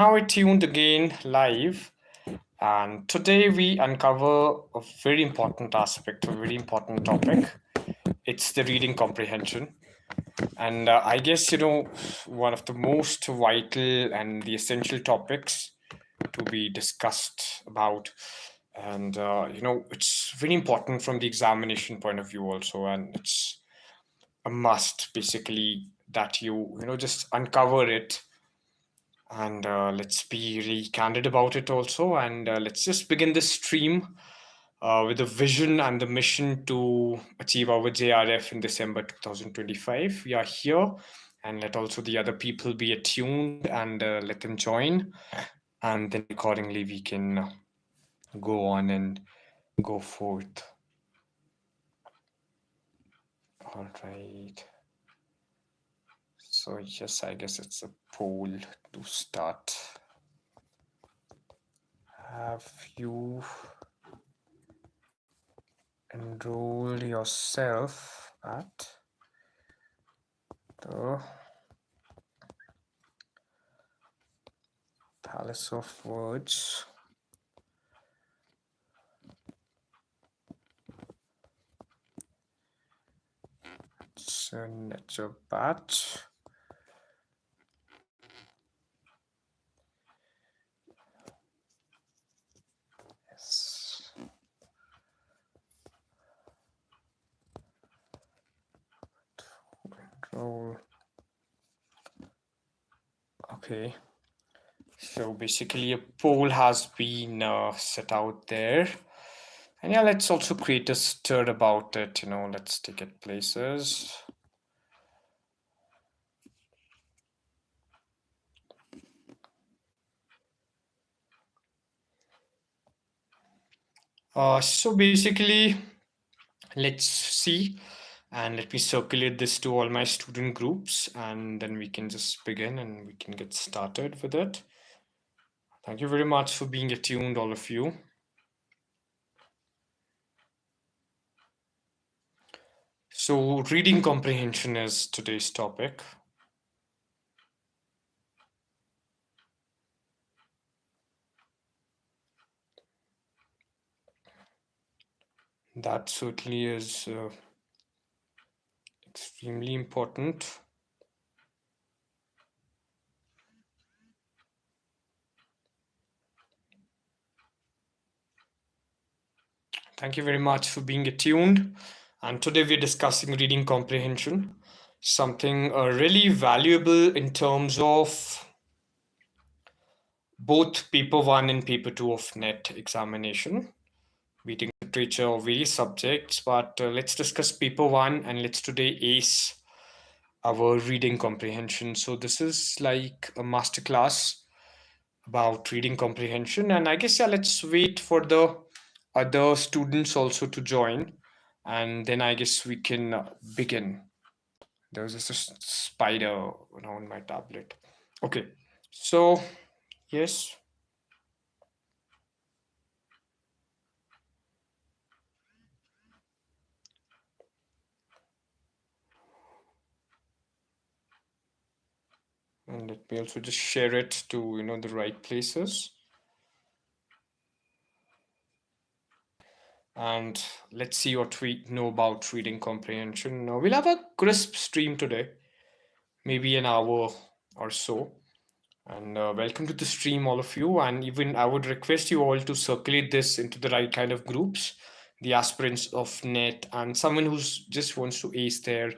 Now we're tuned again live, and today we uncover a very important aspect, a very important topic. It's the reading comprehension. And I guess, one of the most vital and the essential topics to be discussed about. And, it's very important from the examination point of view also. And it's a must, basically, that you just uncover it and let's be really candid about it also, and let's just begin this stream with the vision and the mission to achieve our JRF in December 2025. We are here, and let also the other people be attuned and let them join, and then accordingly we can go on and go forth. All right. So yes, I guess it's a poll to start. Have you enroll yourself at the Palace of Words it's a NETure Batch. Yes. Enroll. Okay. So basically a poll has been set out there. And yeah, let's also create a stir about it, let's take it places. So basically, let's see, and let me circulate this to all my student groups, and then we can just begin and we can get started with it. Thank you very much for being attuned, all of you. So reading comprehension is today's topic. That certainly is extremely important. Thank you very much for being attuned. And today we're discussing reading comprehension, something really valuable in terms of both paper 1 and paper 2 of NET examination, reading literature or various subjects. But let's discuss paper 1 and let's today ace our reading comprehension. So this is like a masterclass about reading comprehension, and I guess yeah, let's wait for the other students also to join, and then I guess we can begin. There was just a spider on my tablet. Okay, so yes. And let me also just share it to the right places. And let's see what we know about reading comprehension. We'll have a crisp stream today, maybe an hour or so. And welcome to the stream, all of you. And even I would request you all to circulate this into the right kind of groups, the aspirants of NET and someone who's just wants to ace their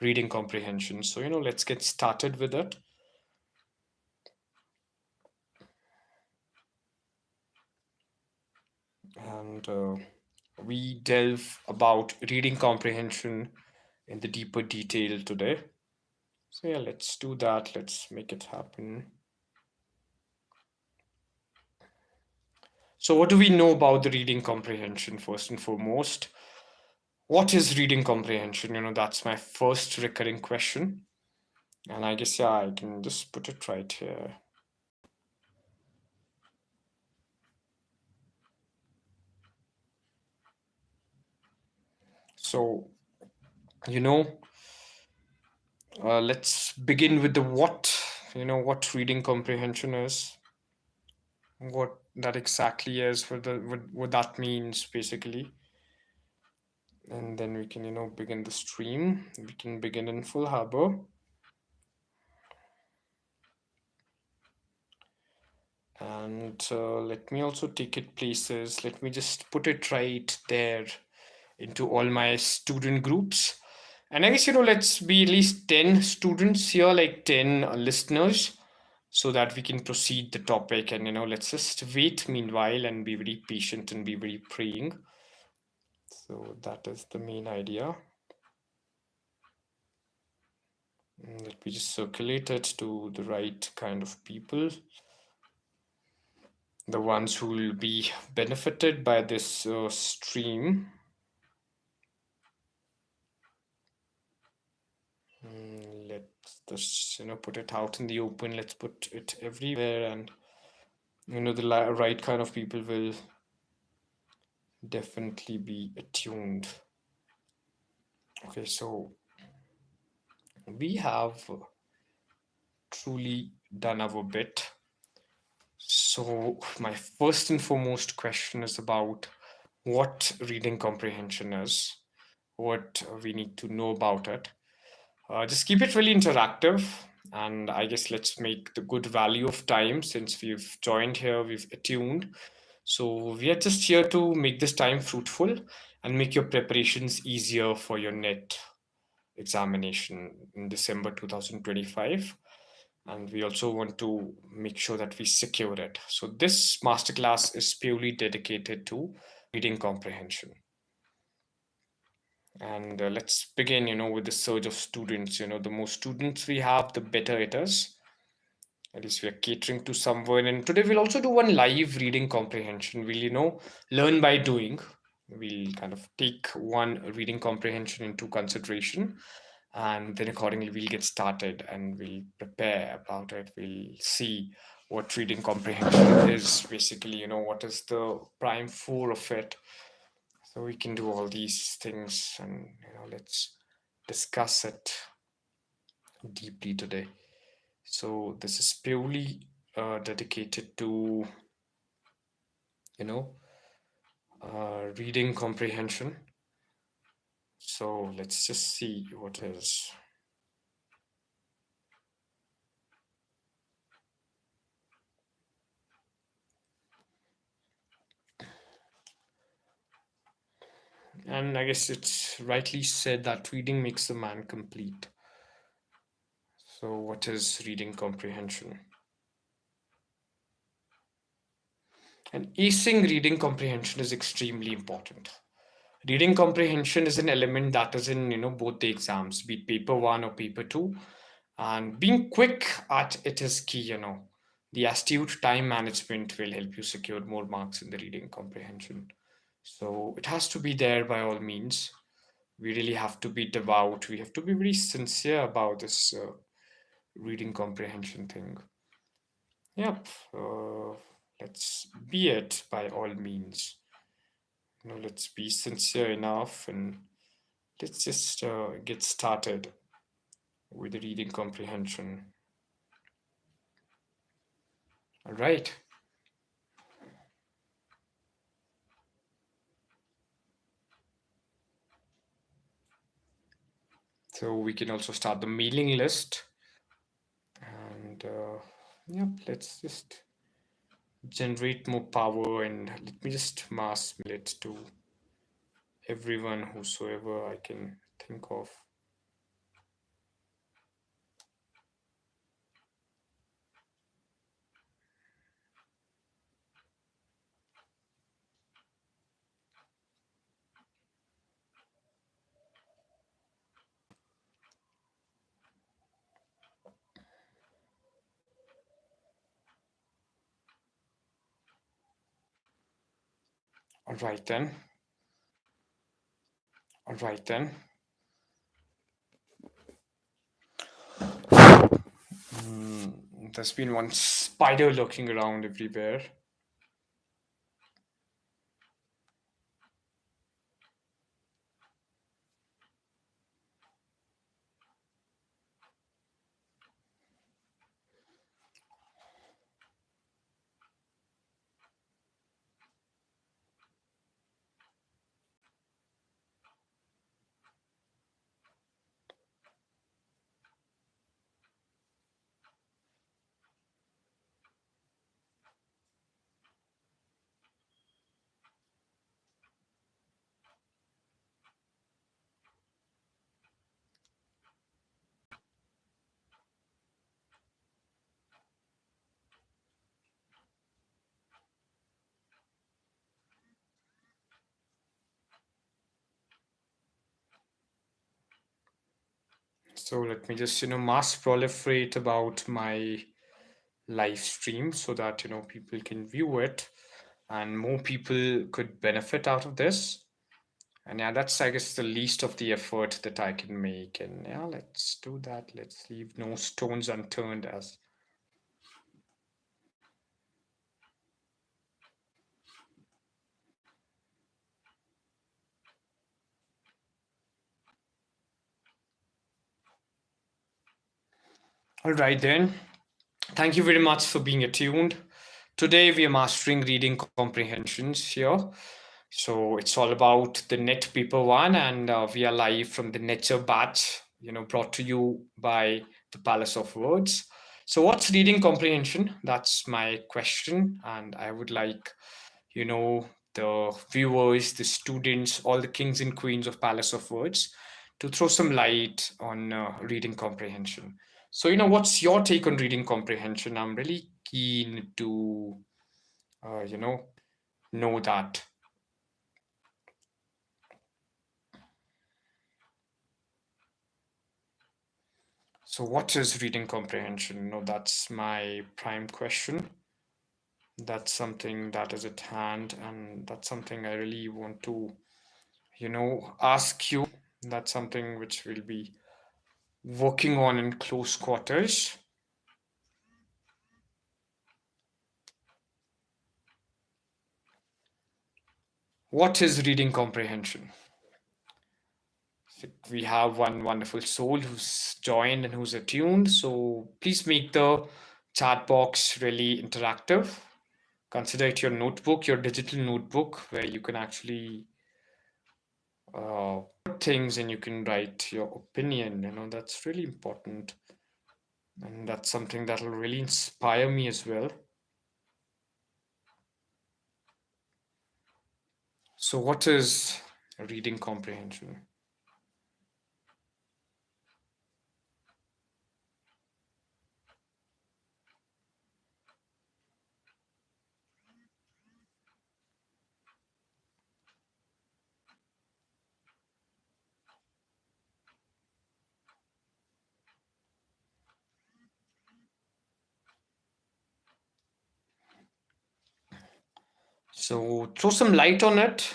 reading comprehension. So, let's get started with it. And we delve about reading comprehension in the deeper detail today. So yeah, let's do that. Let's make it happen. So what do we know about the reading comprehension first and foremost? What is reading comprehension? That's my first recurring question. And I guess, yeah, I can just put it right here. So, let's begin with the what, what reading comprehension is. what that exactly is, what that means basically. And then we can, begin the stream. We can begin in full harbor. And let me also take it places. Let me just put it right there into all my student groups. And I guess, let's be at least 10 students here, like 10 listeners, so that we can proceed the topic. And, let's just wait meanwhile and be very patient and be very praying. So that is the main idea. Let me just circulate it to the right kind of people, the ones who will be benefited by this stream. Let's just put it out in the open. Let's put it everywhere, and the right kind of people will definitely be attuned. Okay, so we have truly done our bit. So my first and foremost question is about what reading comprehension is, what we need to know about it. Just keep it really interactive, and I guess let's make the good value of time. Since we've joined here, we've attuned. So we are just here to make this time fruitful and make your preparations easier for your NET examination in December 2025. And we also want to make sure that we secure it. So this masterclass is purely dedicated to reading comprehension. And let's begin, with the surge of students. The more students we have, the better it is. At least we are catering to someone. And today we'll also do one live reading comprehension. We'll, learn by doing. We'll kind of take one reading comprehension into consideration. And then accordingly, we'll get started and we'll prepare about it. We'll see what reading comprehension is basically, what is the prime four of it. So we can do all these things, and let's discuss it deeply today. So this is purely dedicated to reading comprehension. So let's just see what is. And I guess it's rightly said that reading makes a man complete. So what is reading comprehension? And acing reading comprehension is extremely important. Reading comprehension is an element that is in both the exams, be it paper one or paper two, and being quick at it is key. The astute time management will help you secure more marks in the reading comprehension. So it has to be there by all means. We really have to be devout. We have to be very sincere about this reading comprehension thing. Yep. Let's be it by all means. Let's be sincere enough, and let's just get started with the reading comprehension. All right. So we can also start the mailing list. And yep, let's just generate more power, and let me just mass mail it to everyone whosoever I can think of. All right then. All right then. There's been one spider lurking around everywhere. So let me just, mass proliferate about my live stream so that, people can view it and more people could benefit out of this. And yeah, that's, I guess, the least of the effort that I can make. And yeah, let's do that. Let's leave no stones unturned as. All right, then. Thank you very much for being attuned. Today we are mastering reading comprehensions here. So it's all about the net paper one, and we are live from the NETure Batch, brought to you by the Palace of Words. So what's reading comprehension? That's my question, and I would like, the viewers, the students, all the kings and queens of Palace of Words to throw some light on reading comprehension. So, what's your take on reading comprehension? I'm really keen to, uh, you know, know that. So, what is reading comprehension? That's my prime question. That's something that is at hand, and that's something I really want to, ask you. That's something which we'll be working on in close quarters. What is reading comprehension? We have one wonderful soul who's joined and who's attuned. So please make the chat box really interactive. Consider it your notebook, your digital notebook, where you can actually put things and you can write your opinion. That's really important. And that's something that will really inspire me as well. So, what is reading comprehension? So, throw some light on it.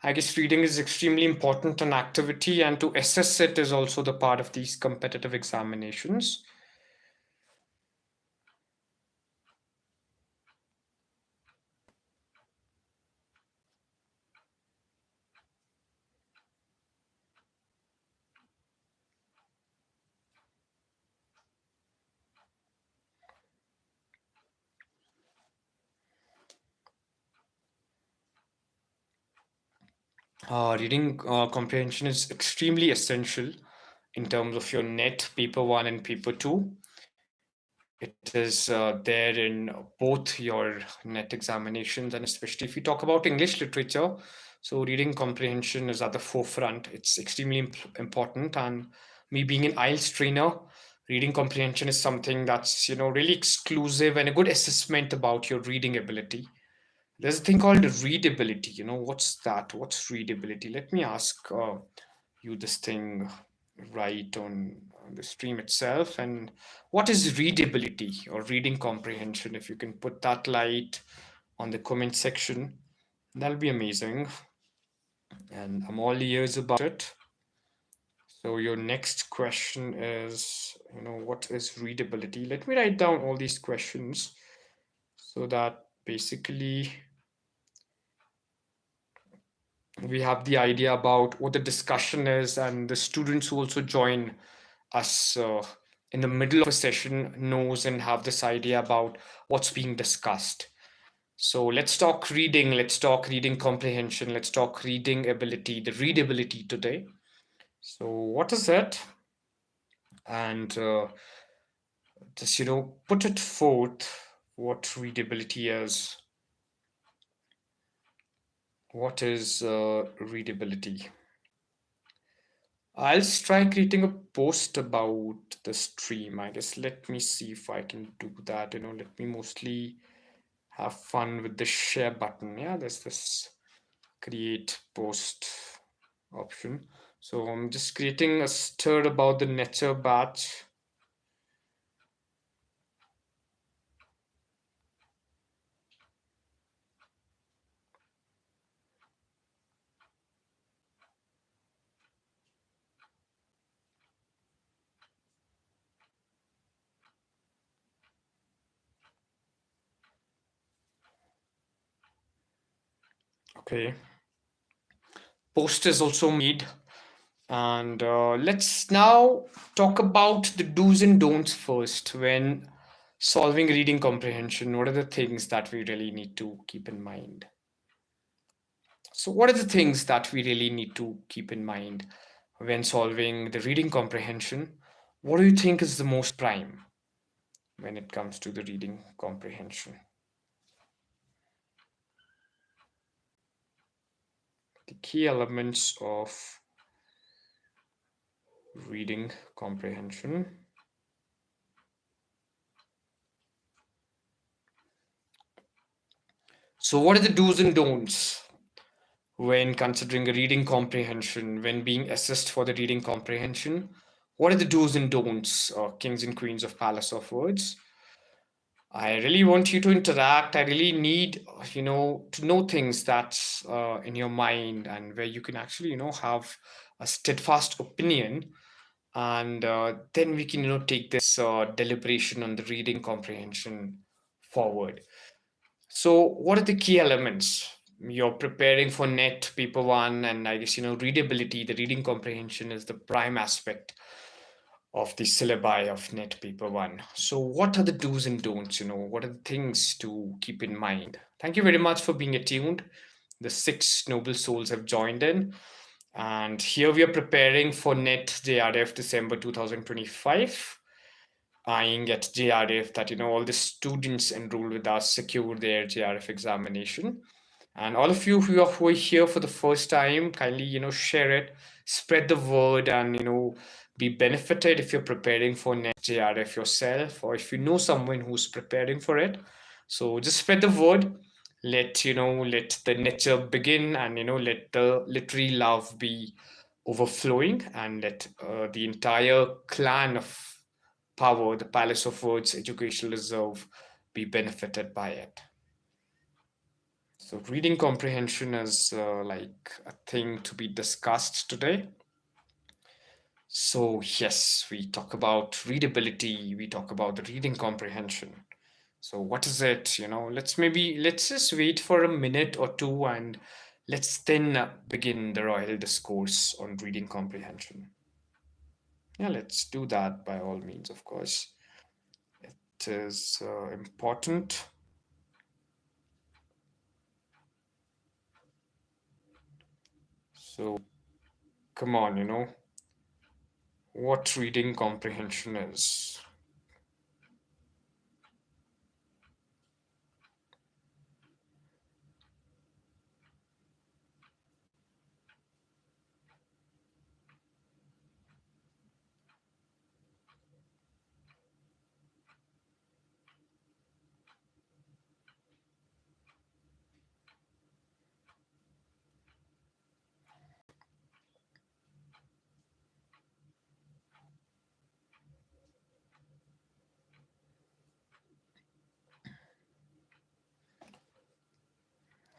I guess reading is extremely important an activity, and to assess it is also the part of these competitive examinations. Reading comprehension is extremely essential in terms of your net paper one and paper two. It is there in both your net examinations, and especially if you talk about English literature. So, reading comprehension is at the forefront. It's extremely important. And me being an IELTS trainer, reading comprehension is something that's, really exclusive and a good assessment about your reading ability. There's a thing called readability. What's that? What's readability? Let me ask you this thing right on the stream itself. And what is readability or reading comprehension? If you can put that light on the comment section, that'll be amazing. And I'm all ears about it. So your next question is, what is readability? Let me write down all these questions so that basically we have the idea about what the discussion is, and the students who also join us in the middle of a session knows and have this idea about what's being discussed. So let's talk reading, let's talk reading comprehension, let's talk reading ability, the readability today. So what is it? And just put it forth what readability is. What is readability? I'll try creating a post about the stream. I guess let me see if I can do that. Let me mostly have fun with the share button. Yeah, there's this create post option. So I'm just creating a stir about the NETure batch. Okay. Post is also made. And let's now talk about the do's and don'ts first when solving reading comprehension. What are the things that we really need to keep in mind? So, what are the things that we really need to keep in mind when solving the reading comprehension? What do you think is the most prime when it comes to the reading comprehension? The key elements of reading comprehension. So, what are the do's and don'ts when considering a reading comprehension, when being assessed for the reading comprehension? What are the do's and don'ts, kings and queens of Palace of Words? I really want you to interact. I really need, to know things that's in your mind and where you can actually, have a steadfast opinion. And then we can, take this deliberation on the reading comprehension forward. So, what are the key elements? You're preparing for NET paper one, and I guess readability, the reading comprehension is the prime aspect of the syllabi of NET paper one. So, what are the do's and don'ts? What are the things to keep in mind? Thank you very much for being attuned. The six noble souls have joined in, and here we are preparing for NET JRF December 2025, eyeing at JRF that all the students enrolled with us secure their JRF examination. And all of you who are here for the first time, kindly share it, spread the word, and be benefited if you're preparing for next JRF yourself, or if you know someone who's preparing for it. So just spread the word. Let the nature begin, and let the literary love be overflowing, and let the entire clan of power, the Palace of Words Educational Reserve, be benefited by it. So, reading comprehension is like a thing to be discussed today. So, yes, we talk about readability, we talk about the reading comprehension. So, what is it? Let's just wait for a minute or two, and let's then begin the royal discourse on reading comprehension. Yeah, let's do that by all means, of course. It is important. So, come on, what reading comprehension is.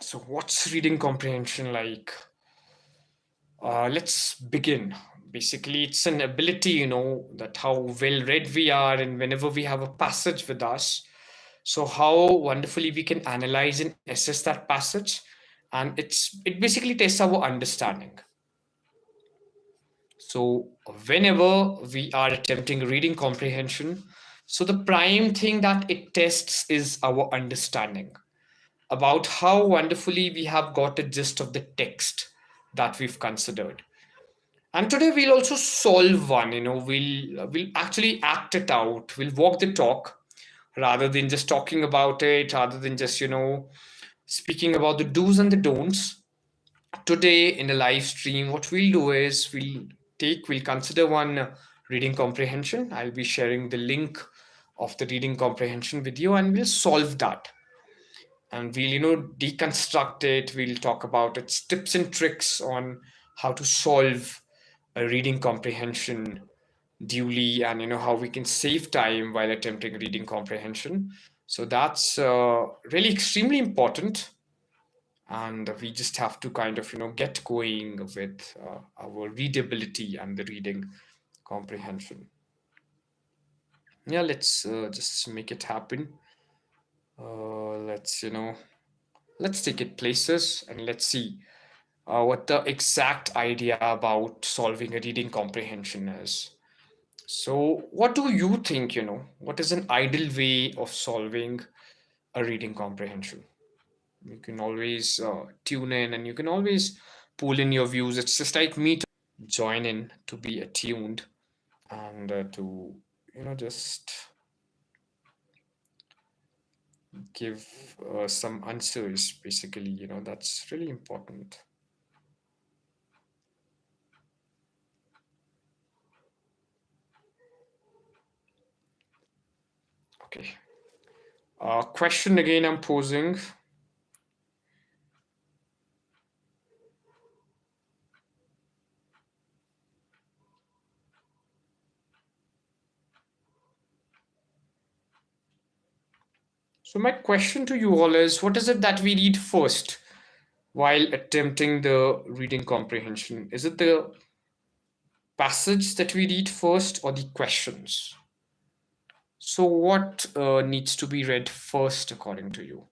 So, what's reading comprehension like? Let's begin. Basically, it's an ability, that how well read we are, and whenever we have a passage with us, so how wonderfully we can analyze and assess that passage, and it basically tests our understanding. So, whenever we are attempting reading comprehension, so the prime thing that it tests is our understanding about how wonderfully we have got a gist of the text that we've considered. And today we'll also solve one. We'll actually act it out. We'll walk the talk rather than just talking about it, rather than just speaking about the do's and the don'ts. Today in the live stream, what we'll do is we'll consider one reading comprehension. I'll be sharing the link of the reading comprehension with you, and we'll solve that, and we'll deconstruct it. We'll talk about its tips and tricks on how to solve reading comprehension duly, and how we can save time while attempting reading comprehension. So that's really extremely important, and we just have to kind of get going with our readability and the reading comprehension. Yeah, let's just make it happen. Let's take it places and let's see what the exact idea about solving a reading comprehension is. So, what do you think? What is an ideal way of solving a reading comprehension? You can always tune in and you can always pull in your views. It's just like me to join in, to be attuned, and to, just give some answers. Basically, that's really important. Okay. Question again I'm posing. So, my question to you all is, what is it that we read first while attempting the reading comprehension? Is it the passage that we read first or the questions? So, what needs to be read first according to you?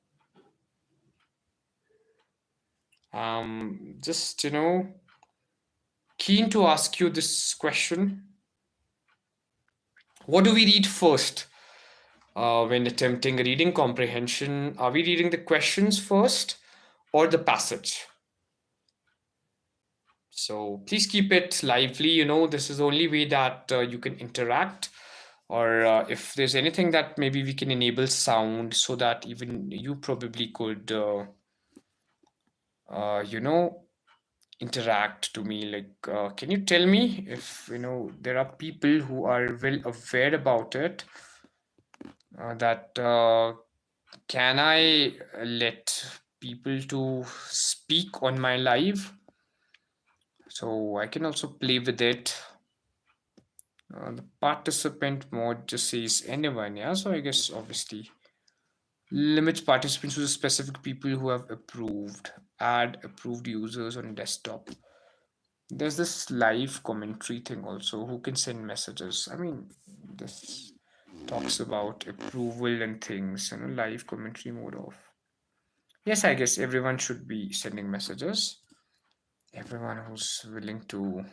Just, keen to ask you this question. What do we read first when attempting reading comprehension? Are we reading the questions first or the passage? So please keep it lively. This is the only way that you can interact. Or if there's anything that maybe we can enable sound so that even you probably could, uh, you know, interact to me. Like, can you tell me if, there are people who are well aware about it, that can I let people to speak on my live? So I can also play with it. The participant mode just says anyone, yeah. So I guess obviously limits participants to the specific people who have approved. Add approved users on desktop. There's this live commentary thing also. Who can send messages? I mean, this talks about approval and things. Live commentary mode off. Yes, I guess everyone should be sending messages. Everyone who's willing to.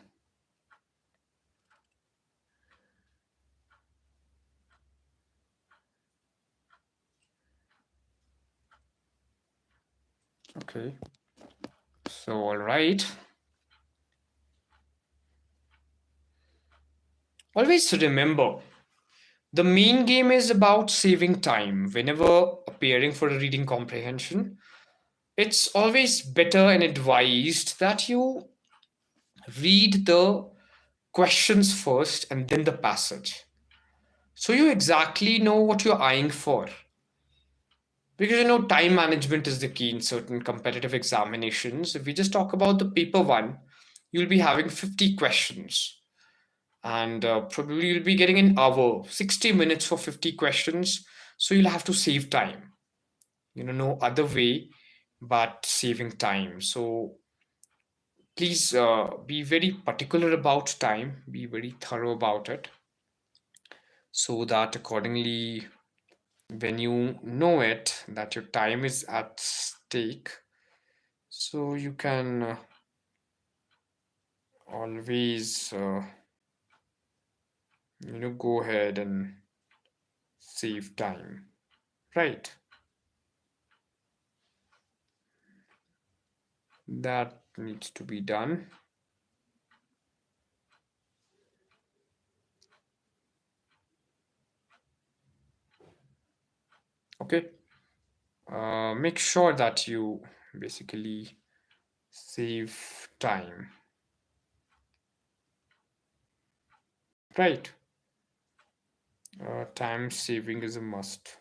Okay. So, all right. Always remember, the main game is about saving time. Whenever appearing for a reading comprehension, it's always better and advised that you read the questions first and then the passage. So you exactly know what you're eyeing for. Because time management is the key in certain competitive examinations. If we just talk about the paper one, you'll be having 50 questions. And probably you'll be getting an hour, 60 minutes for 50 questions. So you'll have to save time. No other way but saving time. So please be very particular about time, be very thorough about it, so that accordingly, when you know it, that your time is at stake, so you can always, go ahead and save time, right? That needs to be done. Okay. Make sure that you basically save time, right? Time saving is a must.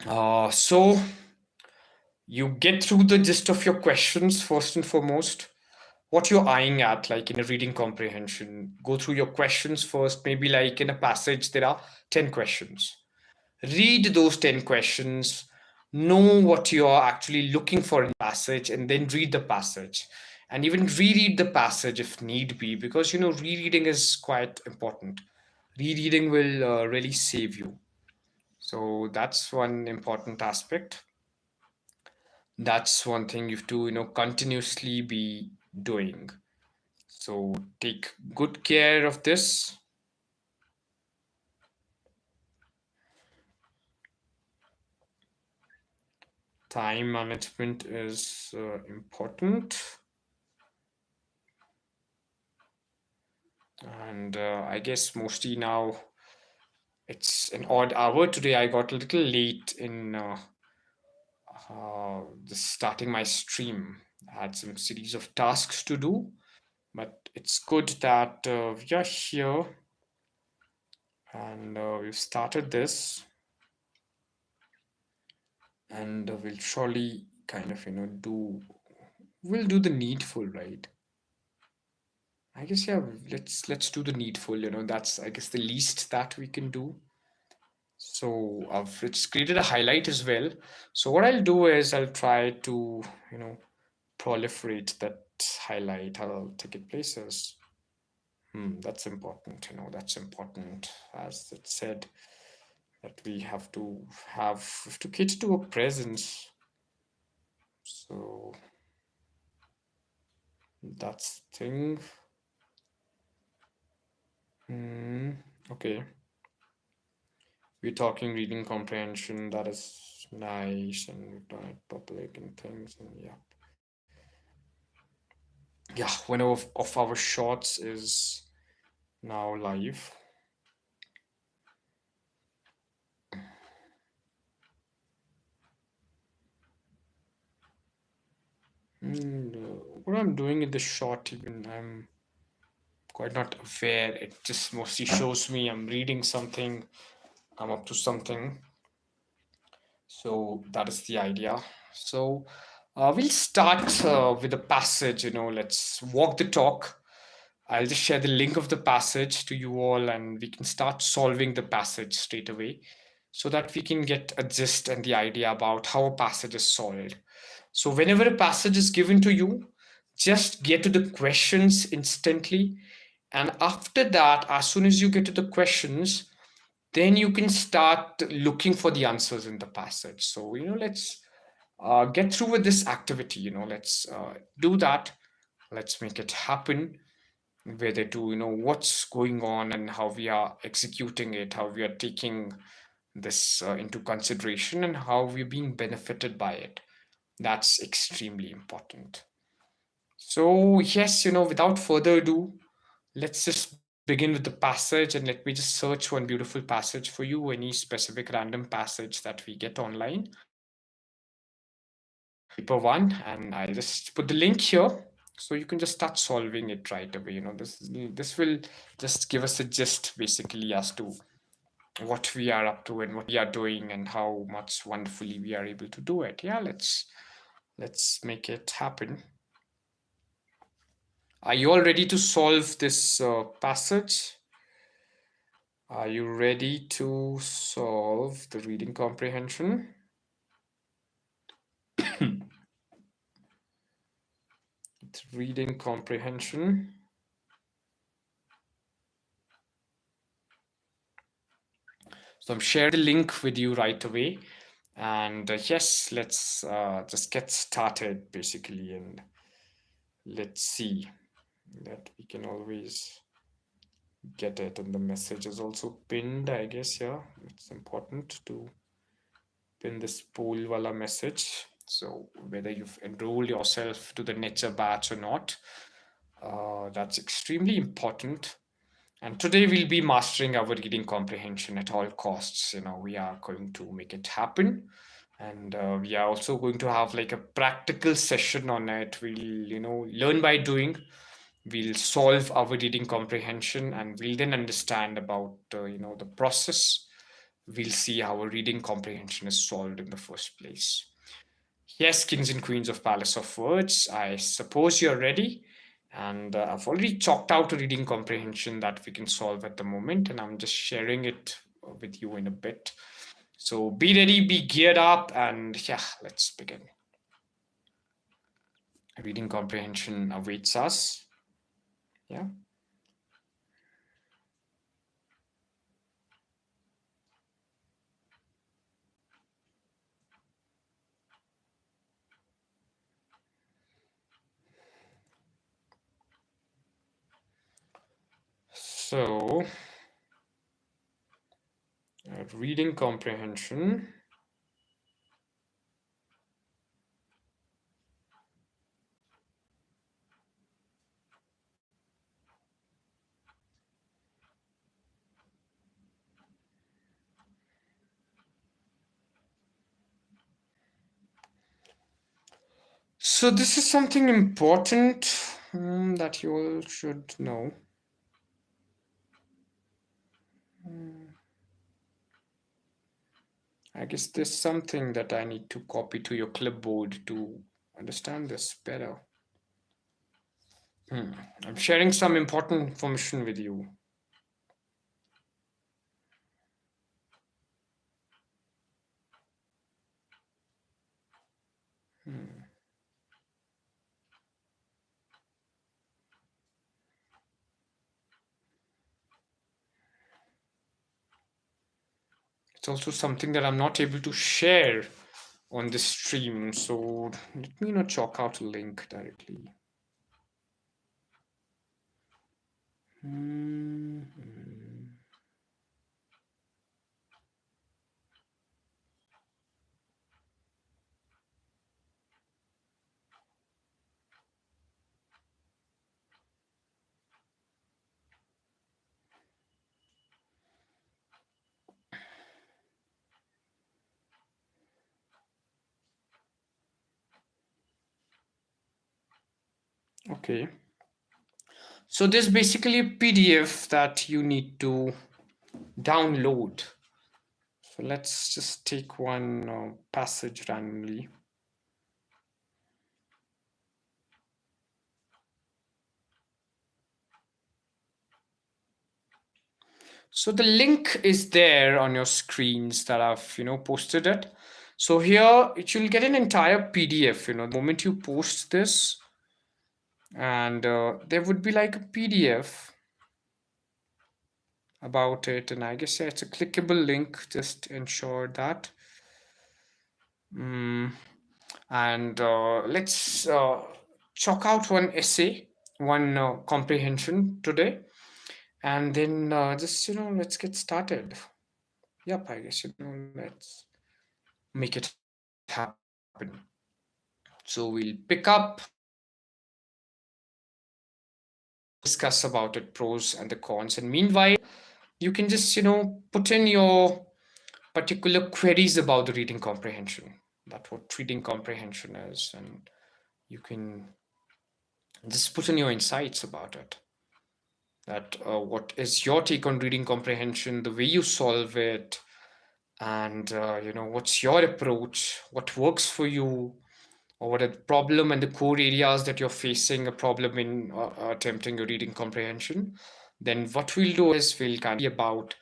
So you get through the gist of your questions first and foremost. What you're eyeing at, like in a reading comprehension, go through your questions first. Maybe like in a passage, there are 10 questions. Read those 10 questions, know what you are actually looking for in the passage, and then read the passage. And even reread the passage if need be, because rereading is quite important. Rereading will really save you. So that's one important aspect. That's one thing you have to continuously be doing. So take good care of this. Time management is important. And I guess mostly now it's an odd hour today. I got a little late in starting my stream. I had some series of tasks to do, but it's good that we are here and we've started this, and we'll surely kind of we'll do the needful, right? I guess, yeah, let's do the needful. That's, I guess, the least that we can do. So it's created a highlight as well. So what I'll do is I'll try to proliferate that highlight. I'll take it places. That's important. That's important. As it said, that we have to cater to a presence. So that's the thing. Okay. We're talking reading comprehension. That is nice, and we've done it public and things, and yeah. Yeah, one of our shorts is now live. And what I'm doing in the short, even I'm quite not aware. It just mostly shows me I'm reading something, I'm up to something. So that is the idea. So we'll start with a passage. Let's walk the talk. I'll just share the link of the passage to you all, and we can start solving the passage straight away so that we can get a gist and the idea about how a passage is solved. So, whenever a passage is given to you, just get to the questions instantly. And after that, as soon as you get to the questions, then you can start looking for the answers in the passage. So, let's get through with this activity. Let's do that. Let's make it happen, whether to what's going on and how we are executing it, how we are taking this into consideration, and how we're being benefited by it. That's extremely important. So yes, without further ado, let's just begin with the passage, and let me just search one beautiful passage for you, any specific random passage that we get online. Paper one, and I'll just put the link here, so you can just start solving it right away. This will just give us a gist basically as to what we are up to and what we are doing and how much wonderfully we are able to do it. Yeah, let's make it happen. Are you all ready to solve this passage? Are you ready to solve the reading comprehension? It's reading comprehension. So I'm sharing the link with you right away. And yes, let's just get started basically, and let's see that we can always get it. And the message is also pinned, I guess. Yeah, it's important to pin this poll wala message. So whether you've enrolled yourself to the NETure batch or not, that's extremely important. And today we'll be mastering our reading comprehension at all costs. We are going to make it happen. And we are also going to have like a practical session on it. We'll, learn by doing. We'll solve our reading comprehension, and we'll then understand about, the process. we'll see how a reading comprehension is solved in the first place. Yes, kings and queens of Palace of Words, I suppose you're ready. And I've already chalked out a reading comprehension that we can solve at the moment, and I'm just sharing it with you in a bit. So be ready, be geared up, and yeah, let's begin. Reading comprehension awaits us. Yeah. So, reading comprehension. So, this is something important that you all should know. I guess there's something that I need to copy to your clipboard to understand this better. I'm sharing some important information with you. It's also something that I'm not able to share on this stream, so let me not chalk out a link directly. Okay. So there's basically a PDF that you need to download. So let's just take one passage randomly. So the link is there on your screens that I've posted it. So here you'll get an entire PDF. The moment you post this, and there would be like a PDF about it, and I guess yeah, it's a clickable link. Just ensure that. And let's chalk out one essay, one comprehension today, and then just let's get started. Yep, I guess let's make it happen. So we'll pick up, discuss about it, pros and the cons, and meanwhile you can just put in your particular queries about the reading comprehension, that what reading comprehension is, and you can just put in your insights about it, that what is your take on reading comprehension, the way you solve it, and what's your approach, what works for you, or what are the problem and the core areas that you're facing a problem in attempting your reading comprehension. Then what we'll do is we'll kind of about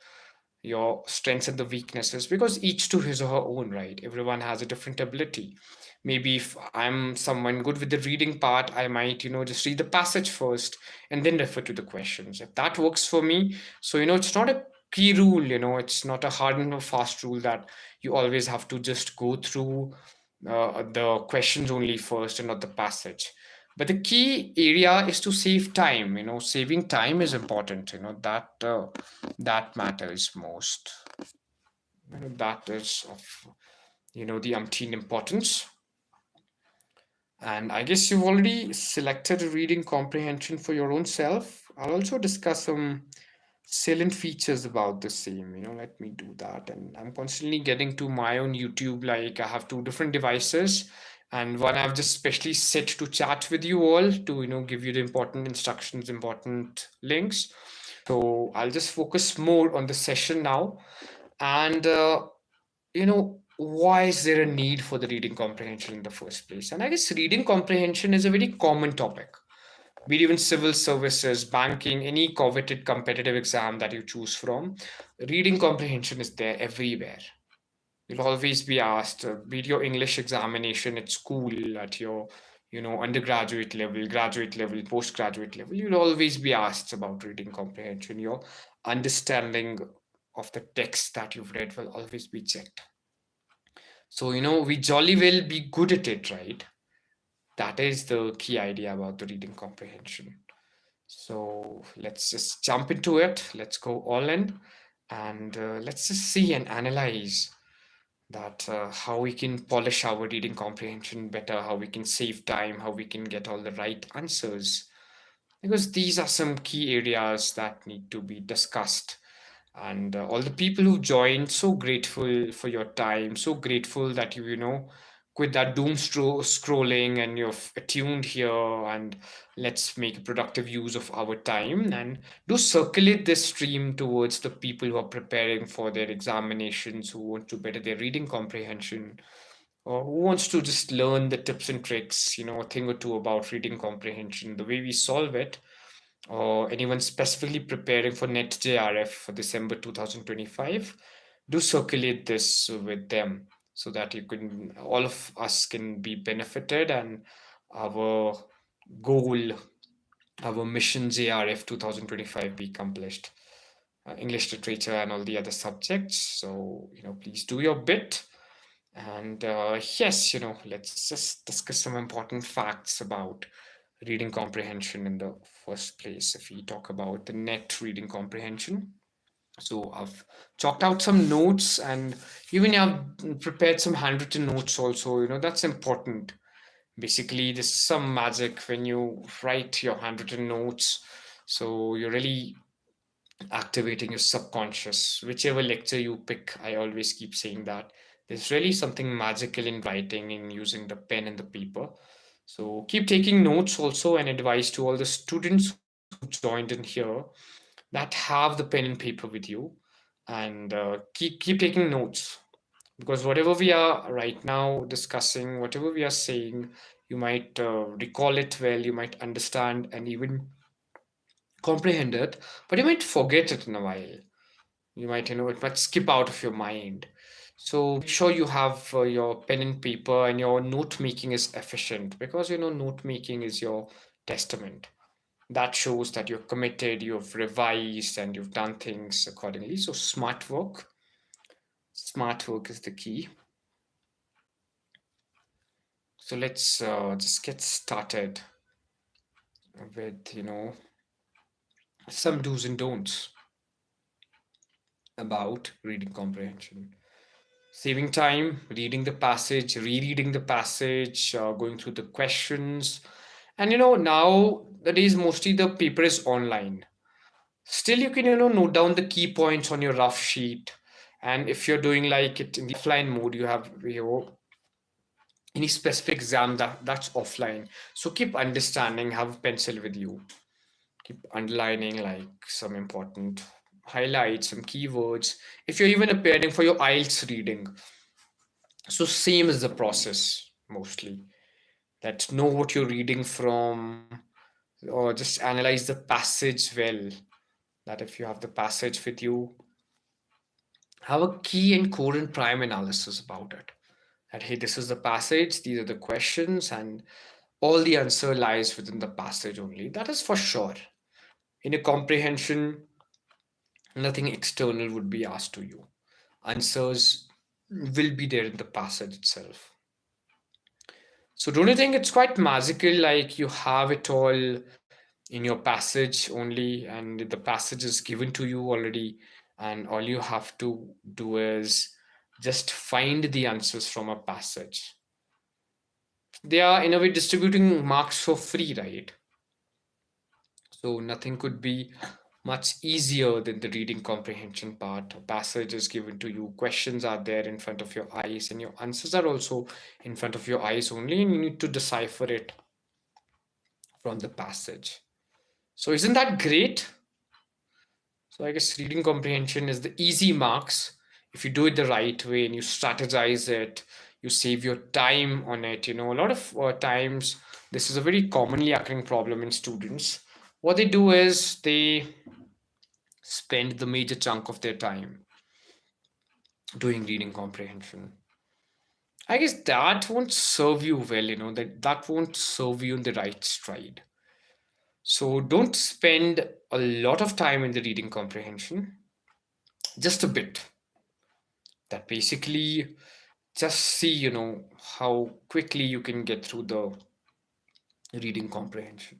your strengths and the weaknesses, because each to his or her own, right? Everyone has a different ability. Maybe if I'm someone good with the reading part, I might just read the passage first and then refer to the questions, if that works for me. So it's not a key rule, it's not a hard and a fast rule that you always have to just go through the questions only first and not the passage. But the key area is to save time. Saving time is important. That matters most. That is of the umpteen importance. And I guess you've already selected a reading comprehension for your own self. I'll also discuss some salient features about the same. Let me do that. And I'm constantly getting to my own YouTube. Like I have two different devices, and one I've just specially set to chat with you all to give you the important instructions, important links. So I'll just focus more on the session now. And why is there a need for the reading comprehension in the first place? And I guess reading comprehension is a very common topic, be it even civil services, banking, any coveted competitive exam that you choose from. Reading comprehension is there everywhere. You'll always be asked, be it your English examination at school, at your undergraduate level, graduate level, postgraduate level. You'll always be asked about reading comprehension. Your understanding of the text that you've read will always be checked. So we jolly well be good at it, right? That is the key idea about the reading comprehension. So let's just jump into it. Let's go all in, and let's just see and analyze that how we can polish our reading comprehension better, how we can save time, how we can get all the right answers, because these are some key areas that need to be discussed. And all the people who joined, so grateful for your time, so grateful that you quit that scrolling and you're attuned here, and let's make productive use of our time, and do circulate this stream towards the people who are preparing for their examinations, who want to better their reading comprehension, or who wants to just learn the tips and tricks, a thing or two about reading comprehension, the way we solve it, or anyone specifically preparing for NETJRF for December 2025, do circulate this with them so that all of us can be benefited, and our goal, our mission JRF 2025 be accomplished. English literature and all the other subjects. So, please do your bit. And yes, let's just discuss some important facts about reading comprehension in the first place. If we talk about the net reading comprehension, so I've chalked out some notes, and even I've prepared some handwritten notes also. That's important. Basically, there's some magic when you write your handwritten notes. So you're really activating your subconscious. Whichever lecture you pick, I always keep saying that there's really something magical in writing, in using the pen and the paper. So keep taking notes also, and advice to all the students who joined in here that have the pen and paper with you, and keep taking notes, because whatever we are right now discussing, whatever we are saying, you might recall it well, you might understand and even comprehend it, but you might forget it in a while. You might, it might skip out of your mind. So make sure you have your pen and paper, and your note making is efficient, because note making is your testament. That shows that you're committed, you've revised, and you've done things accordingly. So smart work is the key. So let's just get started with some do's and don'ts about reading comprehension. Saving time, reading the passage, rereading the passage, going through the questions. And nowadays mostly the paper is online. Still, you can note down the key points on your rough sheet. And if you're doing like it in the offline mode, you have any specific exam that's offline. So keep understanding, have a pencil with you, keep underlining like some important highlights, some keywords. If you're even appearing for your IELTS reading, so same is the process mostly. That know what you're reading from, or just analyze the passage well. That if you have the passage with you, have a key and core and prime analysis about it. That hey, this is the passage, these are the questions, and all the answer lies within the passage only. That is for sure. In a comprehension, nothing external would be asked to you. Answers will be there in the passage itself. So don't you think it's quite magical? Like you have it all in your passage only, and the passage is given to you already, and all you have to do is just find the answers from a passage. They are in a way distributing marks for free, right? So nothing could be much easier than the reading comprehension part. A passage is given to you, questions are there in front of your eyes, and your answers are also in front of your eyes only, and you need to decipher it from the passage. So isn't that great? So I guess reading comprehension is the easy marks if you do it the right way and you strategize it, you save your time on it. A lot of times this is a very commonly occurring problem in students. What they do is they spend the major chunk of their time doing reading comprehension. I guess that won't serve you well, that won't serve you in the right stride. So don't spend a lot of time in the reading comprehension, just a bit. That basically just see, how quickly you can get through the reading comprehension.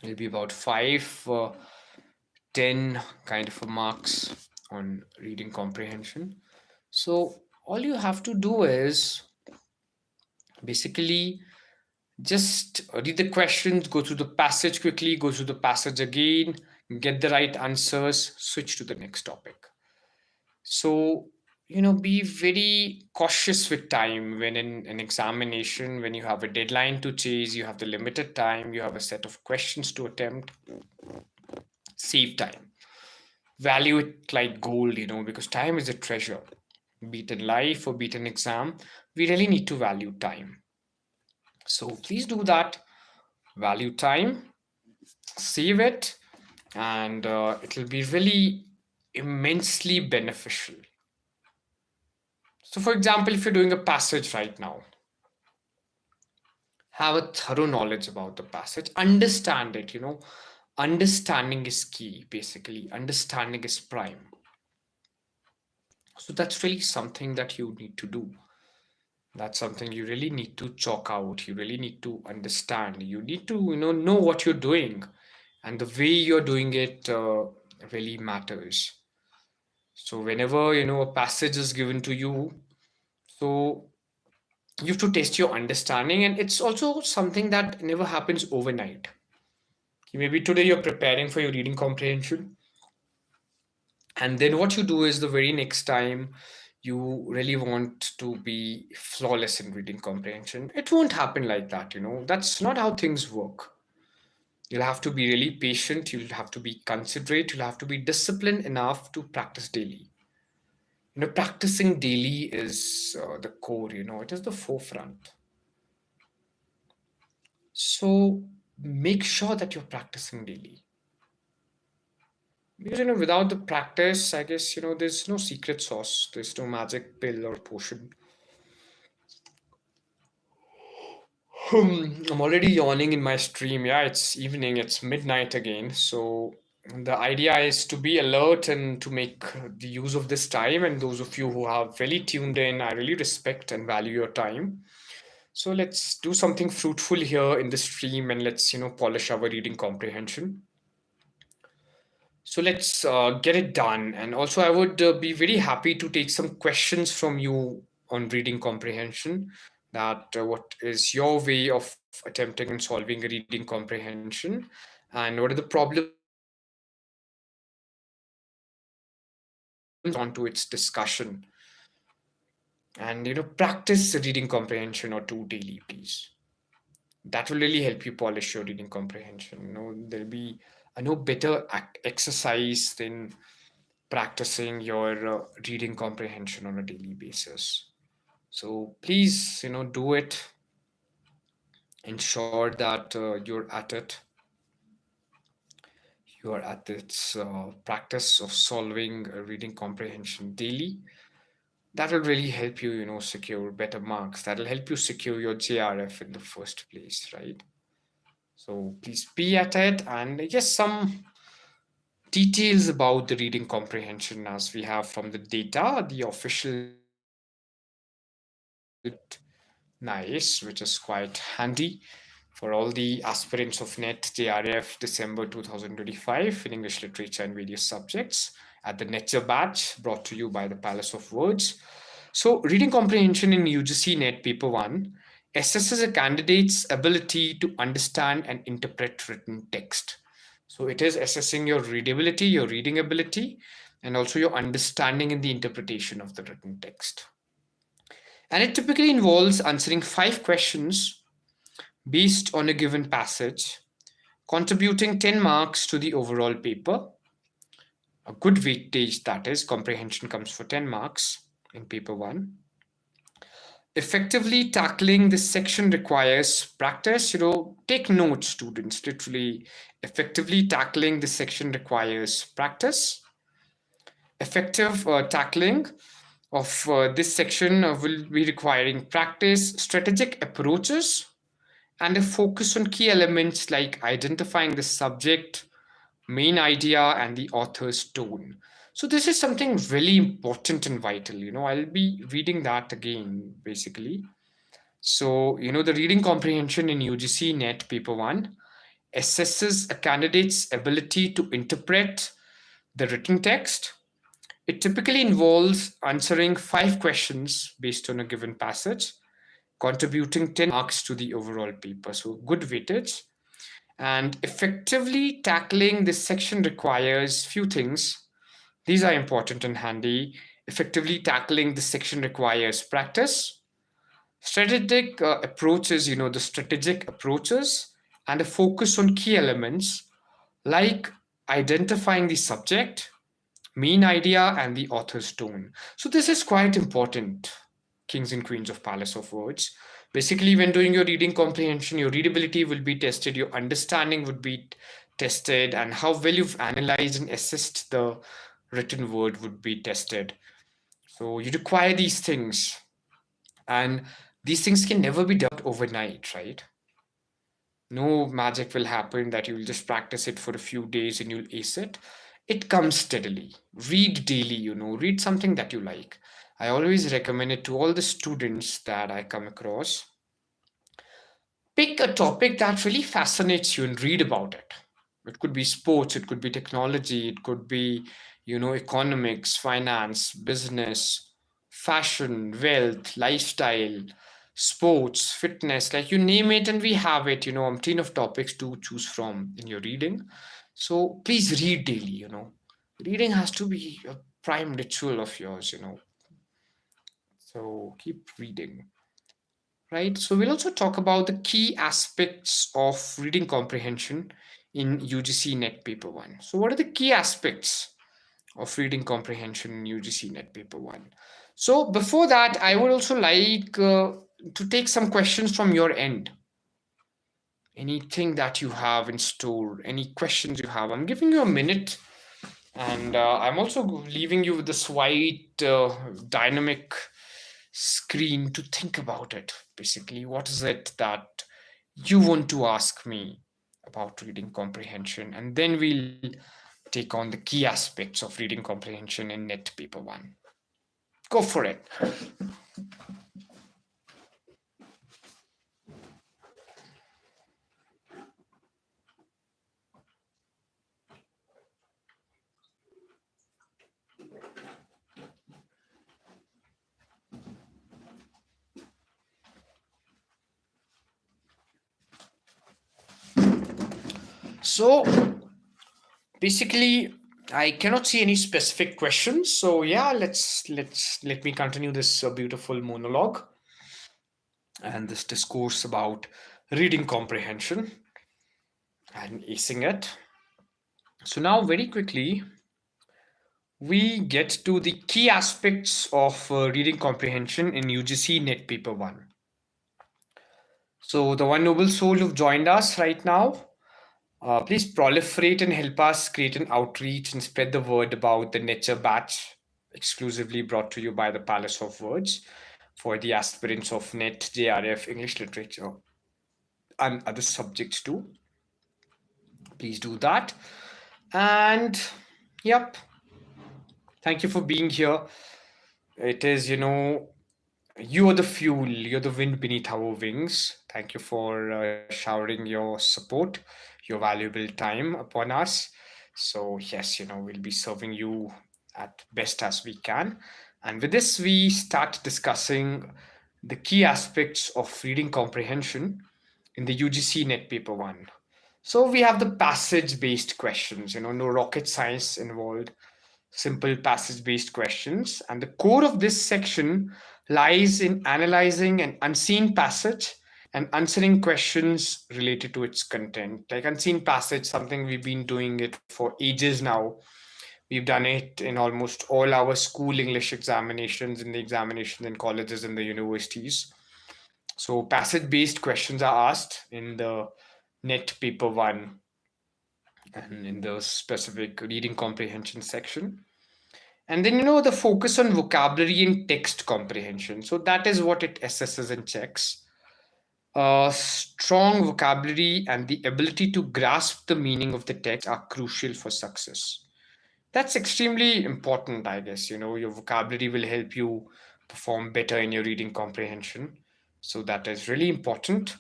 It'll be about 10 kind of marks on reading comprehension. So all you have to do is basically just read the questions, go through the passage quickly, go through the passage again, get the right answers, switch to the next topic. So, be very cautious with time when in an examination, when you have a deadline to chase, you have the limited time, you have a set of questions to attempt. Save time. Value it like gold, because time is a treasure. Be it in life or be it in exam, we really need to value time. So please do that. Value time, save it, and it will be really immensely beneficial. So, for example, if you're doing a passage right now, have a thorough knowledge about the passage, understand it. Understanding is key, basically, understanding is prime. So, that's really something that you need to do. That's something you really need to chalk out. You really need to understand. You need to, know what you're doing, and the way you're doing it really matters. So, whenever a passage is given to you, so you have to test your understanding, and it's also something that never happens overnight. Maybe today you're preparing for your reading comprehension, and then what you do is the very next time you really want to be flawless in reading comprehension, it won't happen like that. That's not how things work. You'll have to be really patient, you'll have to be considerate, you'll have to be disciplined enough to practice daily. Practicing daily is the core, it is the forefront. So make sure that you're practicing daily. Because without the practice, I guess there's no secret sauce, there's no magic pill or potion. I'm already yawning in my stream. Yeah, it's evening, it's midnight again. So the idea is to be alert and to make the use of this time. And those of you who have really tuned in, I really respect and value your time. So let's do something fruitful here in the stream, and let's polish our reading comprehension. So let's get it done. And also, I would be very happy to take some questions from you on reading comprehension. That what is your way of attempting and solving a reading comprehension, and what are the problems onto its discussion. And practice reading comprehension or two daily, please. That will really help you polish your reading comprehension. There'll be no better exercise than practicing your reading comprehension on a daily basis. So please, do it. Ensure that you're at it. You are at this practice of solving reading comprehension daily. That will really help you, secure better marks. That will help you secure your JRF in the first place, right? So please be at it. And yes, some details about the reading comprehension as we have from the data, the official nice, which is quite handy for all the aspirants of NET JRF December 2025 in English literature and various subjects at the NETure Batch, brought to you by the Palace of Words. So, reading comprehension in UGC NET Paper 1 assesses a candidate's ability to understand and interpret written text. So, it is assessing your readability, your reading ability, and also your understanding and the interpretation of the written text. And it typically involves answering 5 questions based on a given passage, contributing 10 marks to the overall paper. a good weightage, that is, comprehension comes for 10 marks in paper 1. Effectively tackling this section requires practice. Take notes, students. Literally, effectively tackling this section requires practice. Effective tackling of this section will be requiring practice, strategic approaches, and a focus on key elements like identifying the subject, main idea, and the author's tone. So this is something really important and vital. I'll be reading that again, basically. So, the reading comprehension in UGC NET paper 1 assesses a candidate's ability to interpret the written text. It typically involves answering 5 questions based on a given passage, contributing 10 marks to the overall paper. So, good weightage. And effectively tackling this section requires few things. These are important and handy. Effectively tackling this section requires practice, strategic approaches, the strategic approaches, and a focus on key elements like identifying the subject, main idea, and the author's tone. So this is quite important, kings and queens of Palace of Words. Basically, when doing your reading comprehension, your readability will be tested, your understanding would be tested, and how well you've analyzed and assessed the written word would be tested. So you require these things, and these things can never be done overnight, right? No magic will happen that you'll just practice it for a few days and you'll ace it. It comes steadily. Read daily, read something that you like. I always recommend it to all the students that I come across. Pick a topic that really fascinates you and read about it. It could be sports, it could be technology, it could be, economics, finance, business, fashion, wealth, lifestyle, sports, fitness, like you name it, and we have it, umpteen of topics to choose from in your reading. So please read daily, Reading has to be a prime ritual of yours. So keep reading. Right? So we'll also talk about the key aspects of reading comprehension in UGC NET paper 1. So what are the key aspects of reading comprehension in UGC NET paper 1? So before that, I would also like to take some questions from your end. Anything that you have in store, any questions you have. I'm giving you a minute, and I'm also leaving you with this white dynamic screen to think about it. Basically, what is it that you want to ask me about reading comprehension? And then we'll take on the key aspects of reading comprehension in NET paper 1. Go for it. So basically, I cannot see any specific questions. So yeah, let me continue this beautiful monologue and this discourse about reading comprehension and acing it. So now, very quickly, we get to the key aspects of reading comprehension in UGC NET paper 1. So the one noble soul who've joined us right now, please proliferate and help us create an outreach and spread the word about the NETure Batch, exclusively brought to you by the Palace of Words for the aspirants of NET, JRF, English literature, and other subjects too. Please do that. And yep, thank you for being here. It is, you are the fuel, you're the wind beneath our wings. Thank you for showering your support, your valuable time upon us. So, yes, we'll be serving you at best as we can. And with this, we start discussing the key aspects of reading comprehension in the UGC NET paper 1. So, we have the passage based questions, no rocket science involved, simple passage based questions. And the core of this section lies in analyzing an unseen passage and answering questions related to its content. Like unseen passage, something we've been doing it for ages now. We've done it in almost all our school English examinations, in the examinations in colleges and the universities. So passage-based questions are asked in the net paper one and in the specific reading comprehension section. And then, the focus on vocabulary and text comprehension. So that is what it assesses and checks. Strong vocabulary and the ability to grasp the meaning of the text are crucial for success. That's extremely important, I guess. Your vocabulary will help you perform better in your reading comprehension. So that is really important.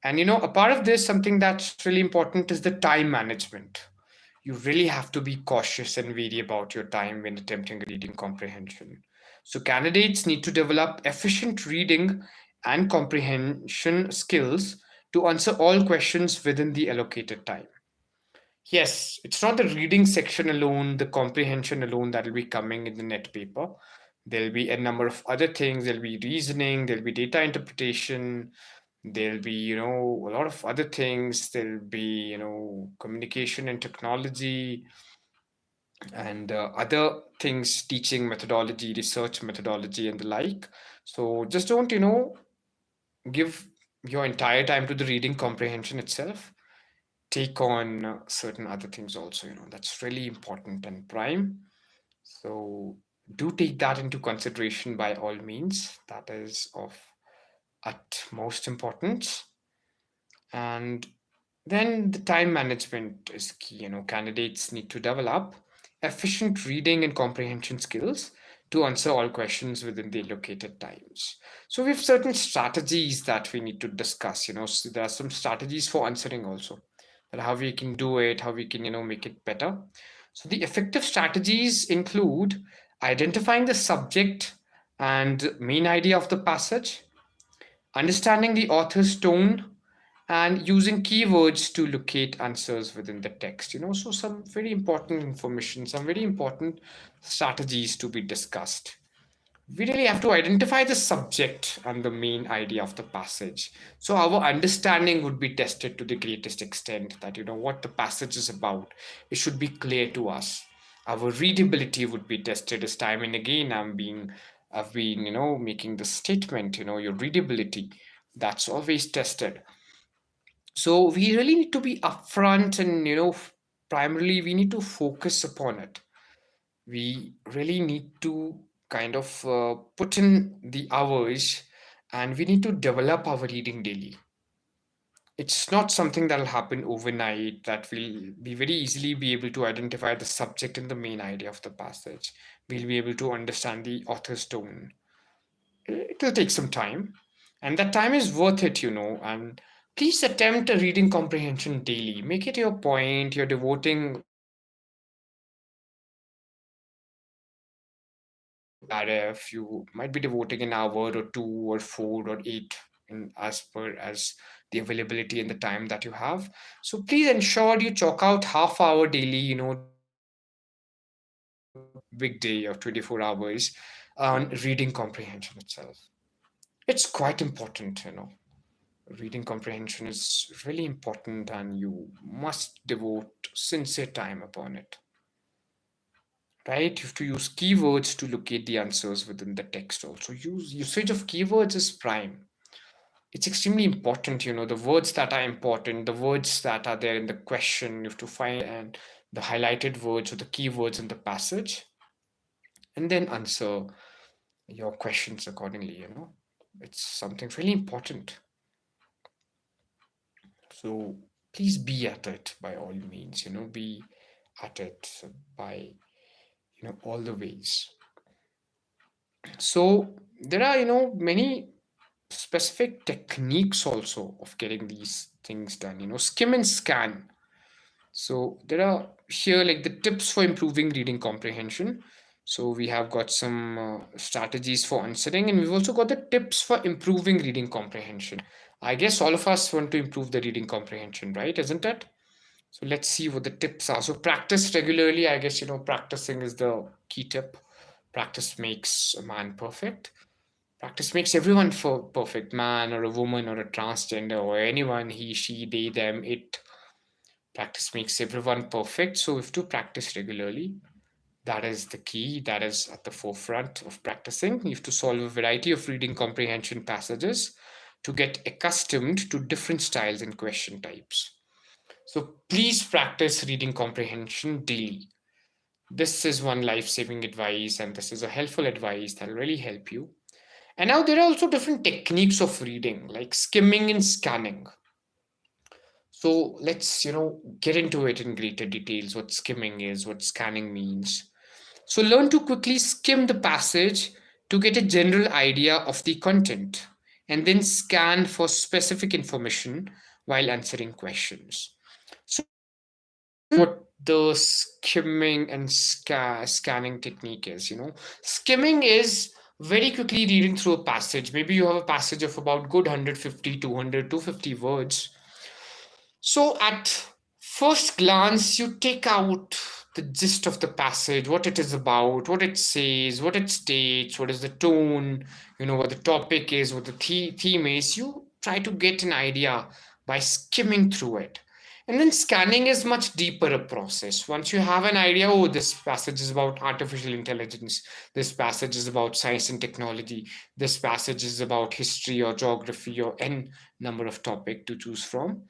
And a part of this, something that's really important is the time management. You really have to be cautious and wary about your time when attempting reading comprehension. So candidates need to develop efficient reading and comprehension skills to answer all questions within the allocated time. Yes, it's not the reading section alone, the comprehension alone that will be coming in the net paper. There'll be a number of other things. There'll be reasoning, there'll be data interpretation, there'll be, a lot of other things. There'll be, communication and technology and other things, teaching methodology, research methodology, and the like. So just don't, give your entire time to the reading comprehension itself. Take on certain other things also, that's really important and prime. So do take that into consideration by all means. That is of utmost importance. And then the time management is key. Candidates need to develop efficient reading and comprehension skills to answer all questions within the allocated times. So we have certain strategies that we need to discuss. So there are some strategies for answering also, that how we can do it, how we can, make it better. So the effective strategies include identifying the subject and main idea of the passage, understanding the author's tone, and using keywords to locate answers within the text. So some very important information, some very important strategies to be discussed. We really have to identify the subject and the main idea of the passage, so our understanding would be tested to the greatest extent, that what the passage is about, it should be clear to us. Our readability would be tested as time and again. I've been making the statement, your readability, that's always tested. So we really need to be upfront, and primarily we need to focus upon it. We really need to kind of put in the hours, and we need to develop our reading daily. It's not something that'll happen overnight, that we'll be very easily be able to identify the subject and the main idea of the passage. We'll be able to understand the author's tone. It will take some time, and that time is worth it. And please attempt a reading comprehension daily. Make it your point. You're devoting RF, you might be devoting an hour or two or four or eight, in as per as the availability and the time that you have. So please ensure you chalk out half hour daily, big day of 24 hours on reading comprehension itself. It's quite important. Reading comprehension is really important, and you must devote sincere time upon it. Right? You have to use keywords to locate the answers within the text also. Usage of keywords is prime. It's extremely important, the words that are important, the words that are there in the question, you have to find, and the highlighted words or the keywords in the passage, and then answer your questions accordingly. It's something really important. So please be at it by all means, be at it by, all the ways. So there are, many specific techniques also of getting these things done, skim and scan. So there are here like the tips for improving reading comprehension. So we have got some strategies for answering, and we've also got the tips for improving reading comprehension. I guess all of us want to improve the reading comprehension, right? Isn't it? So let's see what the tips are. So practice regularly. I guess, practicing is the key tip. Practice makes a man perfect. Practice makes everyone for perfect, man or a woman or a transgender or anyone, he, she, they, them, it. Practice makes everyone perfect. So we have to practice regularly. That is the key, that is at the forefront of practicing. You have to solve a variety of reading comprehension passages to get accustomed to different styles and question types. So please practice reading comprehension daily. This is one life-saving advice, and this is a helpful advice that will really help you. And now there are also different techniques of reading, like skimming and scanning. So let's, get into it in greater details, what skimming is, what scanning means. So learn to quickly skim the passage to get a general idea of the content, and then scan for specific information while answering questions. So what the skimming and scanning technique is, skimming is very quickly reading through a passage. Maybe you have a passage of about good 150, 200, 250 words. So, at first glance, you take out the gist of the passage, what it is about, what it says, what it states, what is the tone, what the topic is, what the theme is. You try to get an idea by skimming through it. And then scanning is much deeper a process. Once you have an idea, oh, this passage is about artificial intelligence, this passage is about science and technology, this passage is about history or geography or n number of topic to choose from.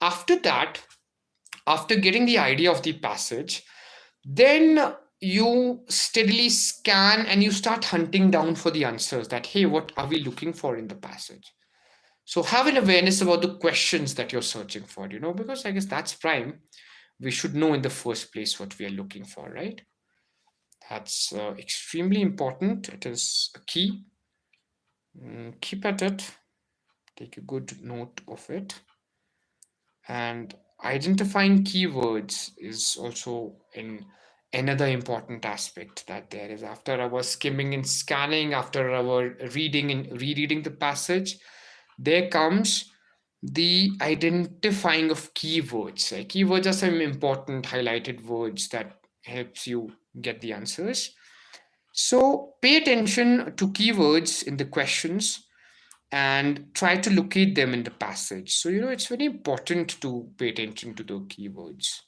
After that, after getting the idea of the passage, then you steadily scan and you start hunting down for the answers that, hey, what are we looking for in the passage? So have an awareness about the questions that you're searching for, because I guess that's prime. We should know in the first place what we are looking for, right? That's extremely important. It is a key. Keep at it. Take a good note of it. And identifying keywords is also in another important aspect that there is. After our skimming and scanning, after our reading and rereading the passage, there comes the identifying of keywords. Keywords are some important highlighted words that helps you get the answers. So pay attention to keywords in the questions and try to locate them in the passage. So, it's very important to pay attention to the keywords,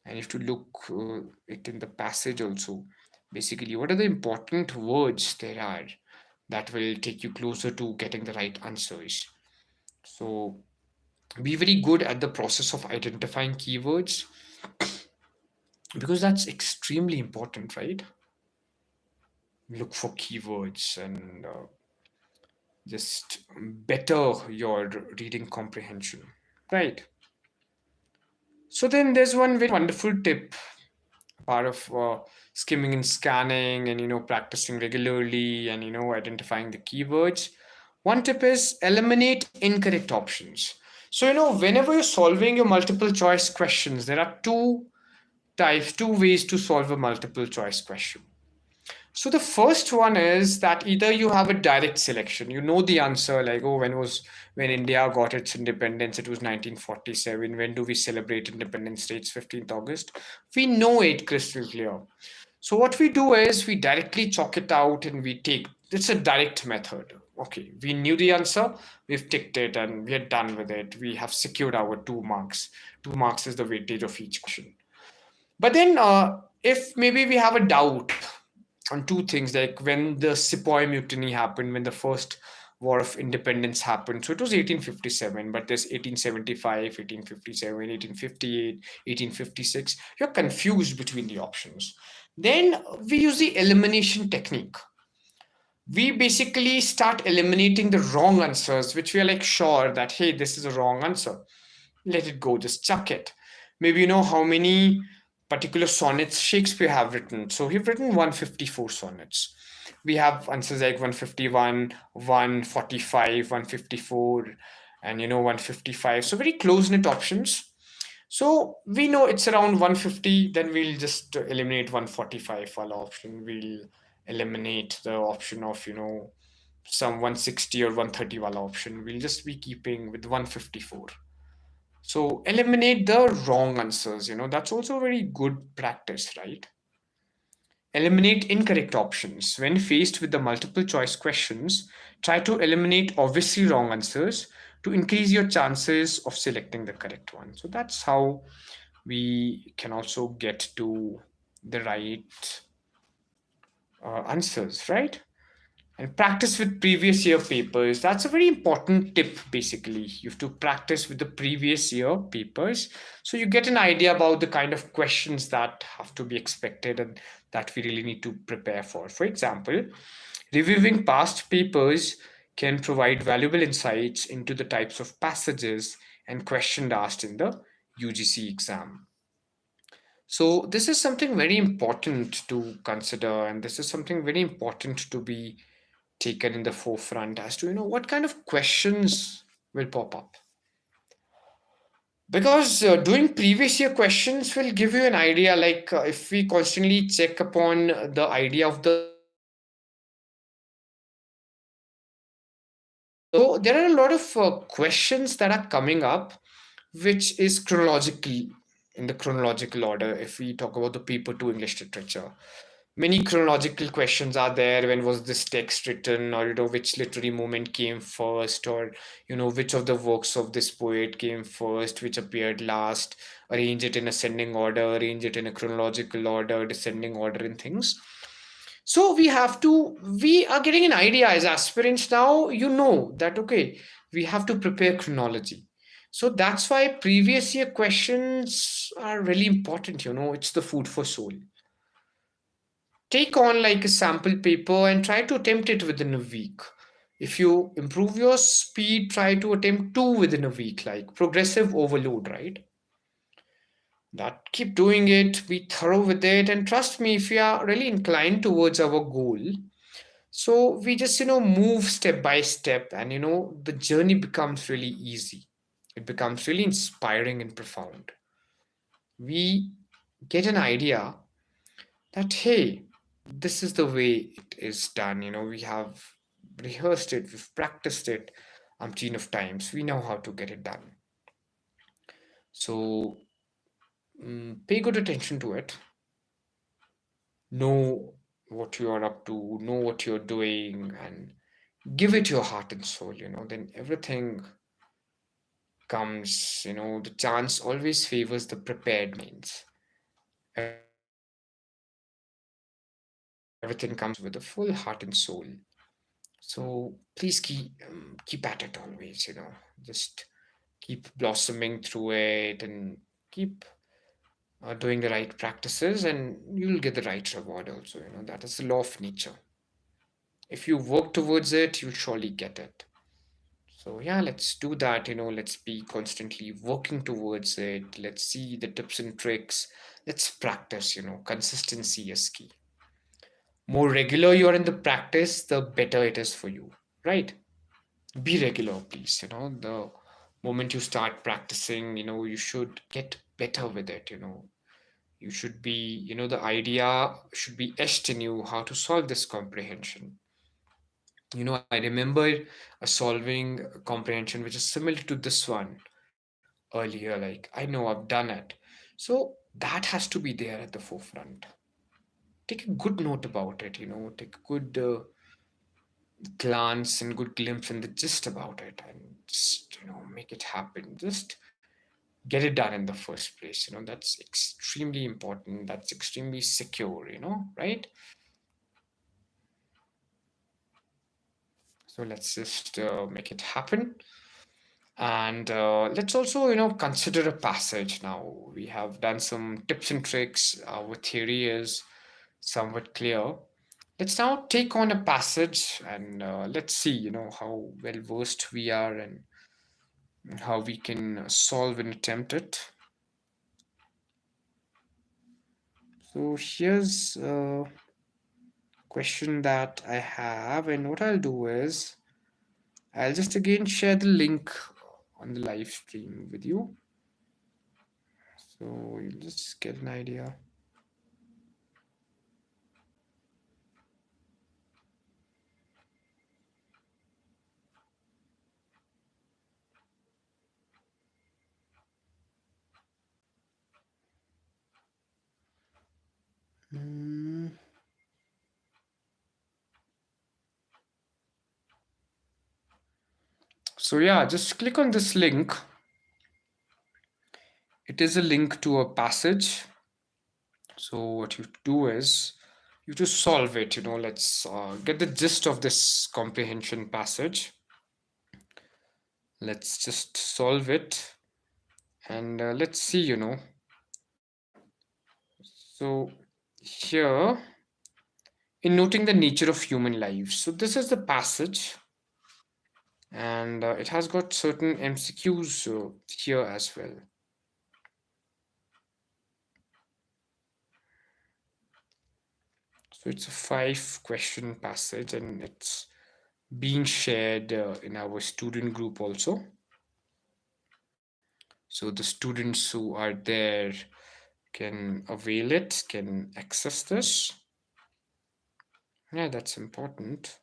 and you have to look it in the passage also. Basically, what are the important words there are that will take you closer to getting the right answers? So, be very good at the process of identifying keywords because that's extremely important, right? Look for keywords and just better your reading comprehension, right? So then there's one very wonderful tip, part of skimming and scanning and practicing regularly and identifying the keywords. One tip is eliminate incorrect options. So whenever you're solving your multiple choice questions, there are two ways to solve a multiple choice question. So the first one is that either you have a direct selection, you know the answer, like, oh, when India got its independence, it was 1947. When do we celebrate Independence Day? It's 15th August. We know it crystal clear. So what we do is we directly chalk it out and we take, it's a direct method. Okay, we knew the answer, we've ticked it and we are done with it. We have secured our 2 marks. 2 marks is the weightage of each question. But then if maybe we have a doubt on two things, like when the Sepoy Mutiny happened, when the first War of Independence happened. So it was 1857, but there's 1875, 1857, 1858, 1856. You're confused between the options. Then we use the elimination technique. We basically start eliminating the wrong answers, which we are like sure that, hey, this is a wrong answer. Let it go, just chuck it. Maybe you know how many particular sonnets Shakespeare have written. So he've written 154 sonnets. We have answers like 151, 145, 154, and 155. So very close-knit options. So we know it's around 150, then we'll just eliminate 145 for option. We'll eliminate the option of, some 160 or 130 wala option. We'll just be keeping with 154. So eliminate the wrong answers. That's also very good practice, right? Eliminate incorrect options. When faced with the multiple choice questions, try to eliminate obviously wrong answers to increase your chances of selecting the correct one. So that's how we can also get to the right answers, right? And practice with previous year papers. That's a very important tip, basically. You have to practice with the previous year papers so you get an idea about the kind of questions that have to be expected and that we really need to prepare for. For example, reviewing past papers can provide valuable insights into the types of passages and questions asked in the UGC exam. So, this is something very important to consider, and this is something very important to be taken in the forefront as to what kind of questions will pop up, because doing previous year questions will give you an idea, like if we constantly check upon the idea of the so there are a lot of questions that are coming up which is chronologically in the chronological order. If we talk about the paper 2 English literature, many chronological questions are there. When was this text written, or which literary movement came first, or which of the works of this poet came first, which appeared last, arrange it in ascending order, arrange it in a chronological order, descending order, and things. So we are getting an idea as aspirants now, that okay, we have to prepare chronology. So that's why previous year questions are really important. It's the food for soul. Take on like a sample paper and try to attempt it within a week. If you improve your speed, try to attempt two within a week, like progressive overload, right? That keep doing it, be thorough with it, and trust me, if you are really inclined towards our goal, so we just move step by step, and the journey becomes really easy. It becomes really inspiring and profound. We get an idea that hey, this is the way it is done. We have rehearsed it, we've practiced it umpteen of times, we know how to get it done. So pay good attention to it, know what you are up to, know what you're doing, and give it your heart and soul. Then everything comes. The chance always favors the prepared means. Everything comes with a full heart and soul. So please keep at it always. Just keep blossoming through it and keep doing the right practices, and you'll get the right reward also. That is the law of nature. If you work towards it, you'll surely get it. So yeah, let's do that. Let's be constantly working towards it. Let's see the tips and tricks. Let's practice. Consistency is key. More regular you are in the practice, the better it is for you, right? Be regular, please. The moment you start practicing, you should get better with it. You should be, the idea should be etched in you how to solve this comprehension. I remember solving a comprehension which is similar to this one earlier. Like, I know I've done it. So that has to be there at the forefront. Take a good note about it, take a good glance and good glimpse and the gist about it, and just, make it happen. Just get it done in the first place. That's extremely important. That's extremely secure, right? So let's just make it happen. And let's also, consider a passage now. We have done some tips and tricks. Our theory is somewhat clear. Let's now take on a passage and let's see, how well versed we are and how we can solve and attempt it. So here's a question that I have, and what I'll do is I'll just again share the link on the live stream with you. So you'll just get an idea. Mm. So yeah, just click on this link. It is a link to a passage. So what you do is you to solve it. Let's get the gist of this comprehension passage. Let's just solve it, and let's see. So here, in noting the nature of human lives. So this is the passage, and it has got certain MCQs here as well. So it's a 5-question passage, and it's being shared in our student group also. So the students who are there can avail it, can access this. Yeah, that's important.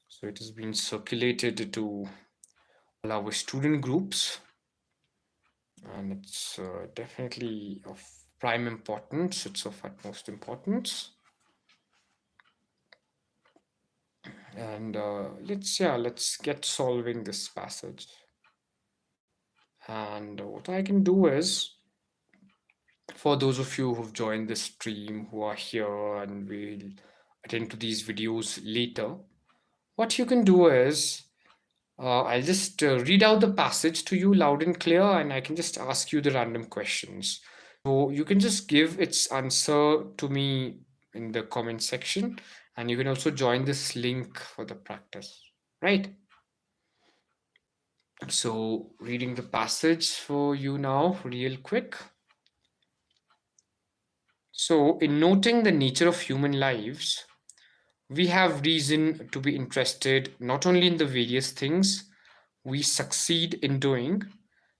So it has been circulated to all our student groups, and it's definitely of prime importance. It's of utmost importance. And let's get solving this passage. And what I can do is, for those of you who've joined the stream, who are here and will attend to these videos later, what you can do is, I'll just read out the passage to you loud and clear, and I can just ask you the random questions. So you can just give its answer to me in the comment section, and you can also join this link for the practice, right? So reading the passage for you now, real quick. So in noting the nature of human lives, we have reason to be interested not only in the various things we succeed in doing,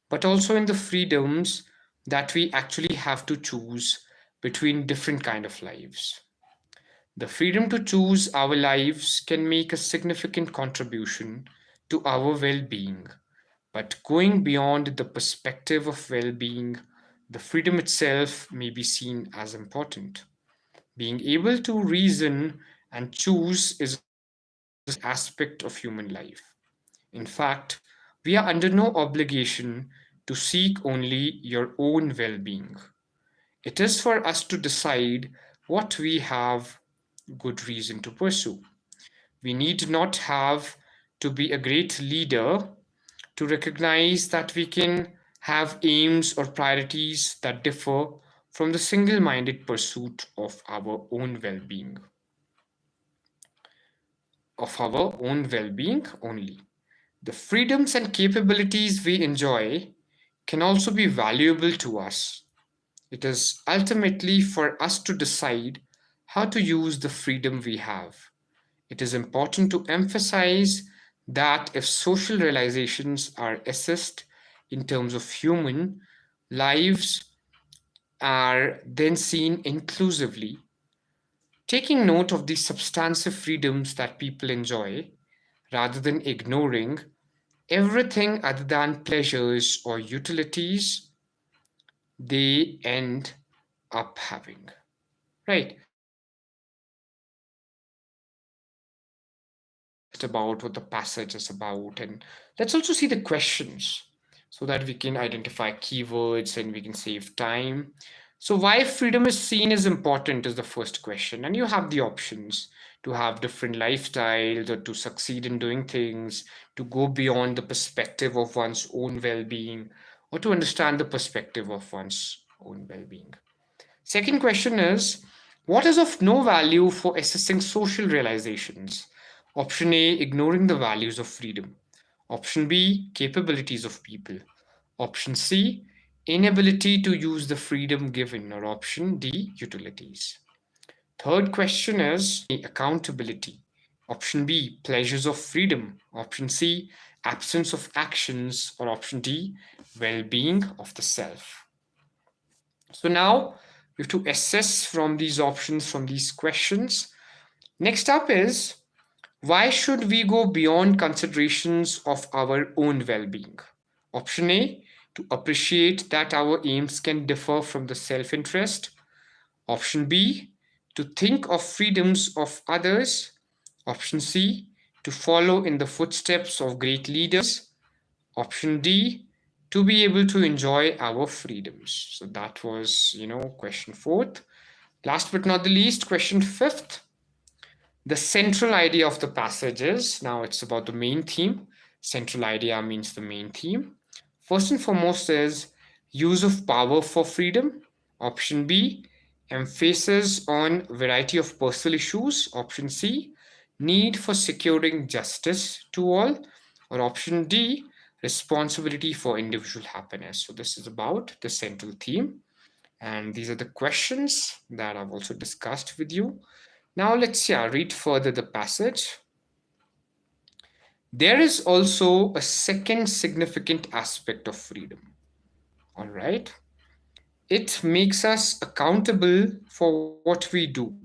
but also in the freedoms that we actually have to choose between different kind of lives. The freedom to choose our lives can make a significant contribution to our well-being, but going beyond the perspective of well-being, the freedom itself may be seen as important. Being able to reason and choose is an aspect of human life. In fact, we are under no obligation to seek only your own well being. It is for us to decide what we have good reason to pursue. We need not have to be a great leader to recognize that we can have aims or priorities that differ from the single minded pursuit of our own well being. Of our own well being only. The freedoms and capabilities we enjoy can also be valuable to us. It is ultimately for us to decide how to use the freedom we have. It is important to emphasize that if social realizations are assessed in terms of human lives are then seen inclusively, taking note of the substantive freedoms that people enjoy rather than ignoring everything other than pleasures or utilities they end up having. Right? About what the passage is about, and let's also see the questions so that we can identify keywords and we can save time. So why freedom is seen as important is the first question, and you have the options to have different lifestyles or to succeed in doing things, to go beyond the perspective of one's own well-being, or to understand the perspective of one's own well-being. Second question is, what is of no value for assessing social realizations? Option A, ignoring the values of freedom. Option B, capabilities of people. Option C, inability to use the freedom given. Or option D, utilities. Third question is accountability. Option B, pleasures of freedom. Option C, absence of actions. Or option D, well being of the self. So now we have to assess from these options, from these questions. Next up is, why should we go beyond considerations of our own well being? Option A, to appreciate that our aims can differ from the self interest. Option B, to think of freedoms of others. Option C, to follow in the footsteps of great leaders. Option D, to be able to enjoy our freedoms. So that was, question fourth. Last but not the least, question fifth. The central idea of the passage is, now it's about the main theme. Central idea means the main theme. First and foremost is use of power for freedom. Option B, emphasis on variety of personal issues. Option C, need for securing justice to all. Or option D, responsibility for individual happiness. So this is about the central theme. And these are the questions that I've also discussed with you. Now let's read further the passage. There is also a second significant aspect of freedom. All right. It makes us accountable for what we do.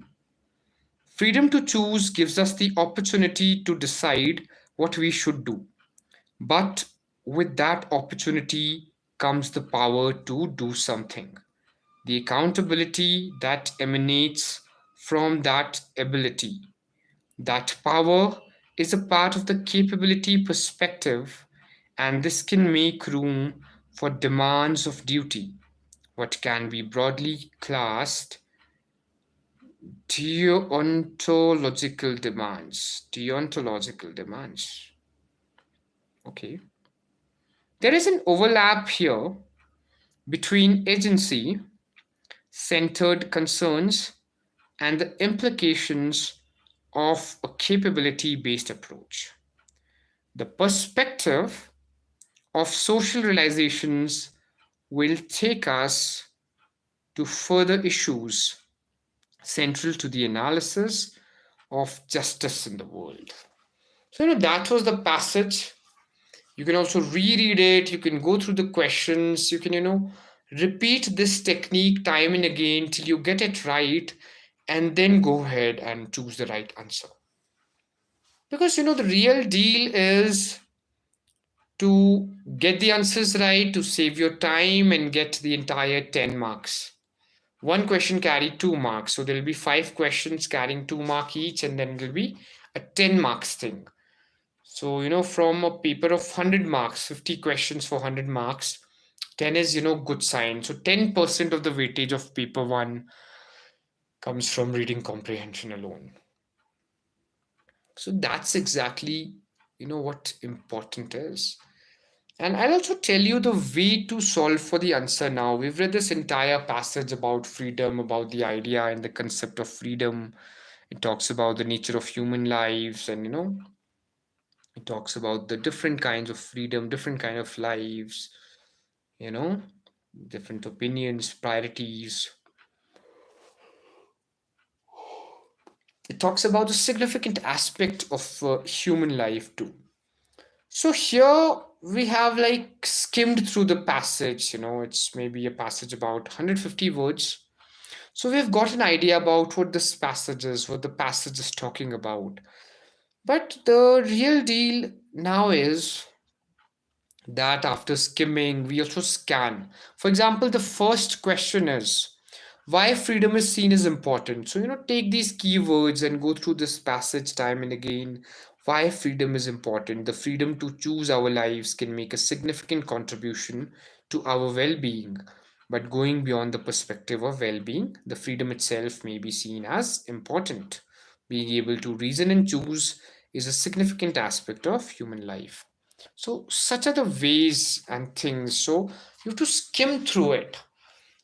Freedom to choose gives us the opportunity to decide what we should do. But with that opportunity comes the power to do something. The accountability that emanates from that ability. That power is a part of the capability perspective, and this can make room for demands of duty, what can be broadly classed deontological demands. Deontological demands. Okay. There is an overlap here between agency centered concerns and the implications of a capability based approach. The perspective of social realizations will take us to further issues central to the analysis of justice in the world. So, that was the passage. You can also reread it, you can go through the questions, you can, repeat this technique time and again till you get it right, and then go ahead and choose the right answer. Because, the real deal is to get the answers right, to save your time and get the entire 10 marks. One question carried 2 marks, so there will be 5 questions carrying 2 marks each, and then it will be a 10 marks thing. So, from a paper of 100 marks, 50 questions for 100 marks, 10 is, good sign. So 10% of the weightage of paper 1 comes from reading comprehension alone. So that's exactly, what important is. And I'll also tell you the way to solve for the answer now. We've read this entire passage about freedom, about the idea and the concept of freedom. It talks about the nature of human lives, and it talks about the different kinds of freedom, different kind of lives, you know, different opinions, priorities. It talks about the significant aspect of human life too. So here we have like skimmed through the passage, it's maybe a passage about 150 words. So we've got an idea about what this passage is, what the passage is talking about. But the real deal now is that after skimming, we also scan. For example, the first question is why freedom is seen as important. So, take these keywords and go through this passage time and again. Why freedom is important. The freedom to choose our lives can make a significant contribution to our well being. But going beyond the perspective of well being, the freedom itself may be seen as important. Being able to reason and choose is a significant aspect of human life. So, such are the ways and things. So, you have to skim through it.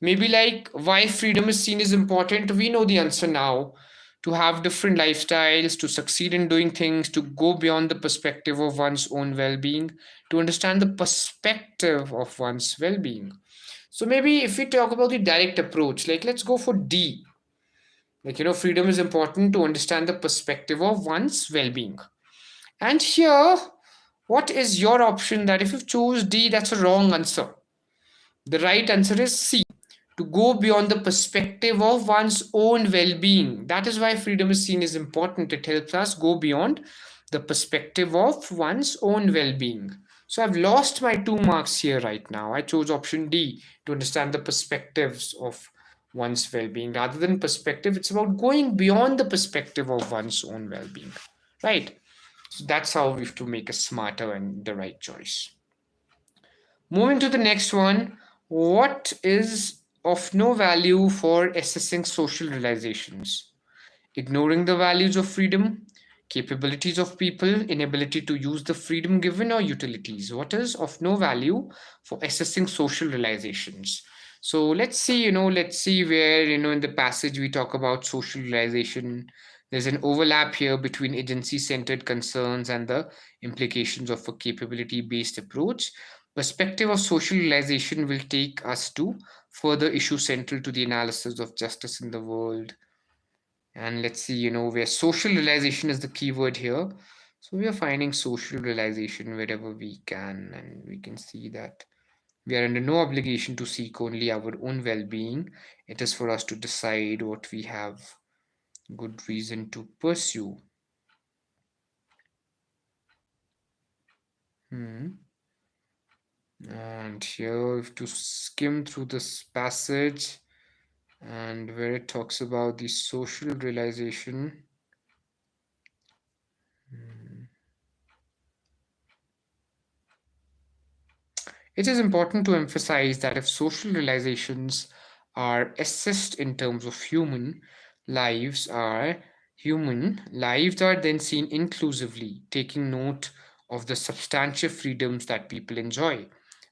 Maybe like why freedom is seen as important. We know the answer now. To have different lifestyles, to succeed in doing things, to go beyond the perspective of one's own well being, to understand the perspective of one's well being. So, maybe if we talk about the direct approach, like let's go for D. Like, freedom is important to understand the perspective of one's well being. And here, what is your option? That if you choose D, that's a wrong answer. The right answer is C, to go beyond the perspective of one's own well being. That is why freedom is seen as important. It helps us go beyond the perspective of one's own well being. So I've lost my 2 marks here right now. I chose option D, to understand the perspectives of one's well being. Rather than perspective, it's about going beyond the perspective of one's own well being. Right? So that's how we have to make a smarter and the right choice. Moving to the next one, what is of no value for assessing social realizations? Ignoring the values of freedom, capabilities of people, inability to use the freedom given, or utilities. What is of no value for assessing social realizations? So let's see where, in the passage we talk about social realization. There's an overlap here between agency centered concerns and the implications of a capability based approach. Perspective of social realization will take us to further issues central to the analysis of justice in the world. And let's see, where social realization is the key word here. So we are finding social realization wherever we can, and we can see that we are under no obligation to seek only our own well being. It is for us to decide what we have good reason to pursue. Hmm. And here, if to skim through this passage and where it talks about the social realization. Hmm. It is important to emphasize that if social realizations are assessed in terms of human lives are then seen inclusively, taking note of the substantive freedoms that people enjoy,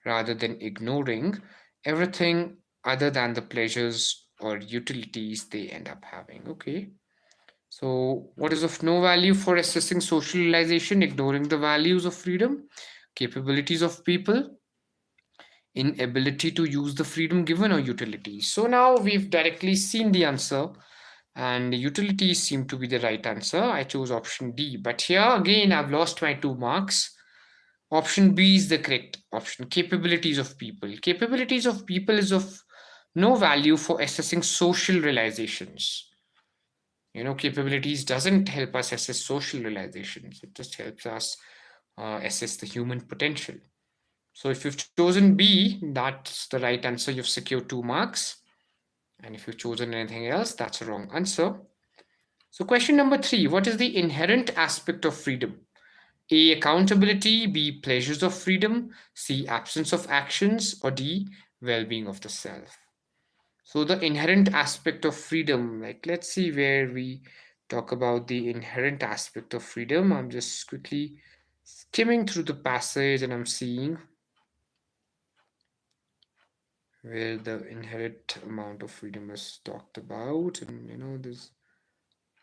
rather than ignoring everything other than the pleasures or utilities they end up having. Okay. So, what is of no value for assessing social realization? Ignoring the values of freedom, capabilities of people, inability to use the freedom given, or utilities. So now we've directly seen the answer, and utilities seem to be the right answer. I chose option D, but here again I've lost my 2 marks. Option B is the correct option. Capabilities of people. Capabilities of people is of no value for assessing social realizations. Capabilities doesn't help us assess social realizations. It just helps us assess the human potential. So if you've chosen B, that's the right answer. You've secured 2 marks. And if you've chosen anything else, that's a wrong answer. So question number 3, what is the inherent aspect of freedom? A, accountability, B, pleasures of freedom, C, absence of actions, or D, well-being of the self. So the inherent aspect of freedom, like let's see where we talk about the inherent aspect of freedom. I'm just quickly skimming through the passage and I'm seeing where the inherent amount of freedom is talked about, and there's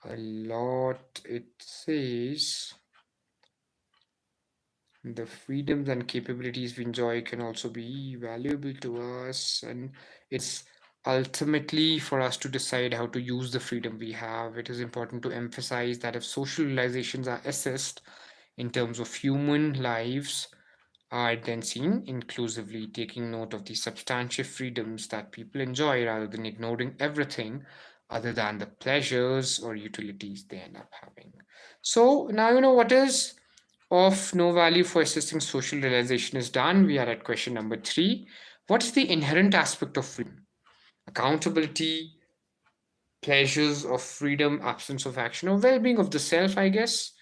a lot. It says the freedoms and capabilities we enjoy can also be valuable to us, and it's ultimately for us to decide how to use the freedom we have. It is important to emphasize that if social realizations are assessed in terms of human lives, are then seen inclusively, taking note of the substantive freedoms that people enjoy rather than ignoring everything other than the pleasures or utilities they end up having. So now what is of no value for assessing social realization is done. We are at question number 3. What is the inherent aspect of freedom? Accountability, pleasures of freedom, absence of action, or well being of the self, I guess.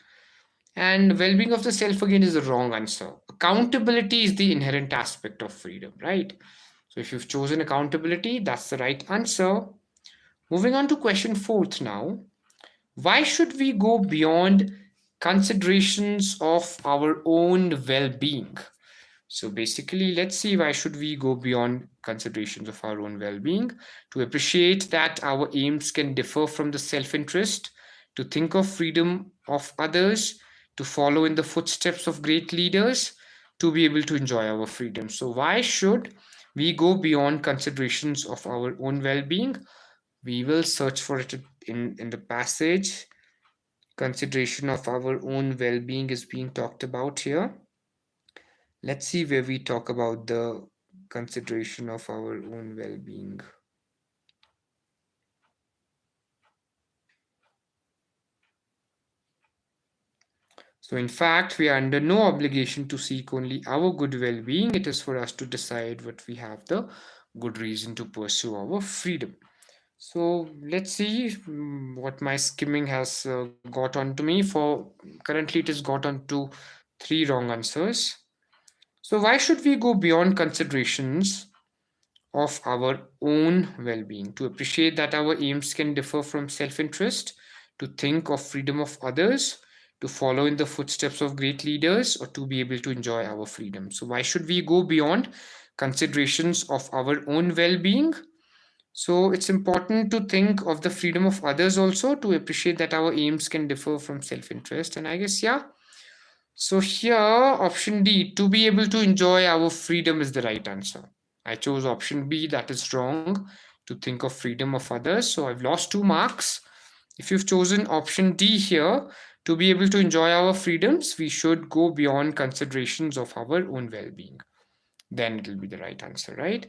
And well being of the self again is the wrong answer. Accountability is the inherent aspect of freedom, right? So if you've chosen accountability, that's the right answer. Moving on to question 4th now. Why should we go beyond considerations of our own well being? So basically, let's see why should we go beyond considerations of our own well-being to appreciate that our aims can differ from the self-interest, to think of freedom of others, to follow in the footsteps of great leaders, to be able to enjoy our freedom. So why should we go beyond considerations of our own well-being? We will search for it in the passage. Consideration of our own well-being is being talked about here. Let's see where we talk about the consideration of our own well being. So, in fact, we are under no obligation to seek only our good well being. It is for us to decide what we have the good reason to pursue our freedom. So let's see what my skimming has got onto me. For currently, it has got onto three wrong answers. So why should we go beyond considerations of our own well-being? To appreciate that our aims can differ from self-interest, to think of freedom of others, to follow in the footsteps of great leaders, or to be able to enjoy our freedom. So why should we go beyond considerations of our own well-being? So it's important to think of the freedom of others also, to appreciate that our aims can differ from self-interest. And I guess, yeah. So here, option D, to be able to enjoy our freedom is the right answer. I chose option B, that is wrong, to think of freedom of others. So I've lost 2 marks. If you've chosen option D here, to be able to enjoy our freedoms, we should go beyond considerations of our own well-being. Then it'll be the right answer, right?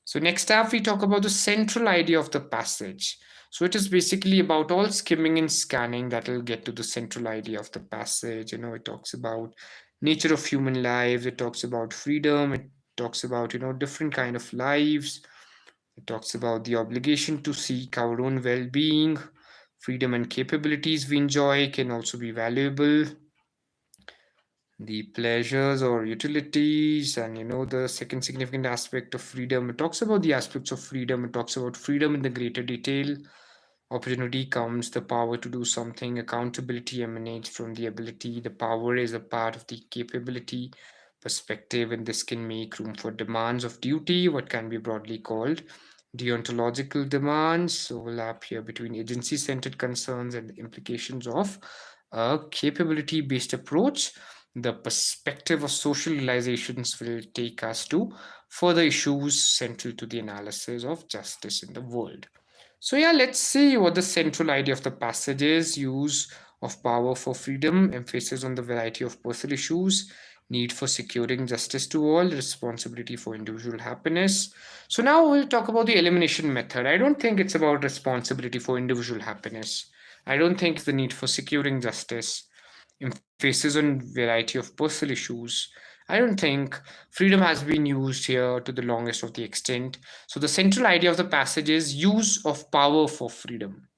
So next up, we talk about the central idea of the passage. So it is basically about all skimming and scanning that will get to the central idea of the passage. It talks about nature of human lives. It talks about freedom. It talks about, different kind of lives. It talks about the obligation to seek our own well-being. Freedom and capabilities we enjoy can also be valuable. The pleasures or utilities, and the second significant aspect of freedom. It talks about the aspects of freedom. It talks about freedom in the greater detail. Opportunity comes, the power to do something. Accountability emanates from the ability. The power is a part of the capability perspective, and this can make room for demands of duty, what can be broadly called deontological demands. Overlap here between agency centered concerns and the implications of a capability based approach. The perspective of social realizations will take us to further issues central to the analysis of justice in the world. So, yeah, let's see what the central idea of the passage is. Use of power for freedom, emphasis on the variety of personal issues, need for securing justice to all, responsibility for individual happiness. So, now we'll talk about the elimination method. I don't think it's about responsibility for individual happiness. I don't think it's the need for securing justice, emphasis on variety of personal issues. I don't think freedom has been used here to the longest of the extent. So the central idea of the passage is use of power for freedom.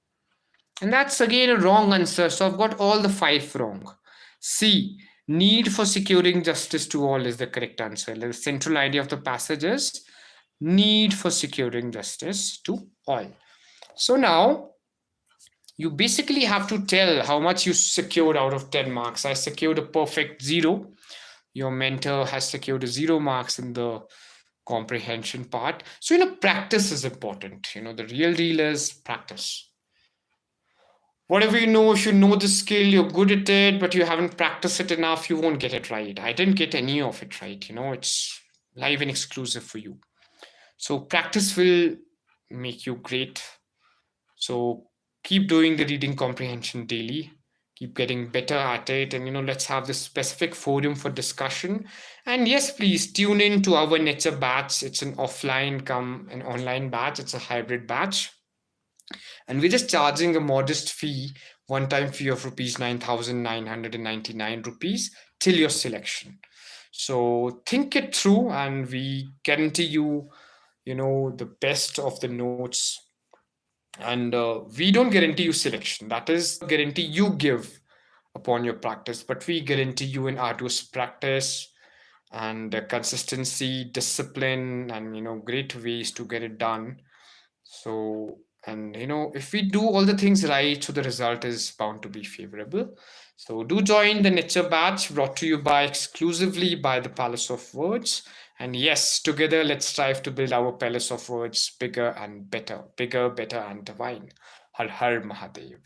And that's again a wrong answer. So I've got all the 5 wrong. C, need for securing justice to all is the correct answer. The central idea of the passage is need for securing justice to all. So now you basically have to tell how much you secured out of 10 marks. I secured a perfect 0. Your mentor has secured a 0 marks in the comprehension part. So, practice is important. The real deal is practice. Whatever you know, if you know the skill, you're good at it, but you haven't practiced it enough, you won't get it right. I didn't get any of it right. It's live and exclusive for you. So, practice will make you great. So keep doing the reading comprehension daily. Keep getting better at it, and let's have this specific forum for discussion. And yes, please tune in to our NETure batch. It's an offline come an online batch. It's a hybrid batch, and we're just charging a modest fee, one-time fee of rupees 9,999 rupees till your selection. So think it through, and we guarantee you, the best of the notes, and we don't guarantee you selection. That is guarantee you give upon your practice, but we guarantee you an arduous practice and consistency, discipline, and great ways to get it done. So, and if we do all the things right, so the result is bound to be favorable. So do join the NETure batch, brought to you by exclusively by the Palace of Words. And yes, together let's strive to build our Palace of Words bigger and better, bigger, better, and divine. Har Har Mahadev.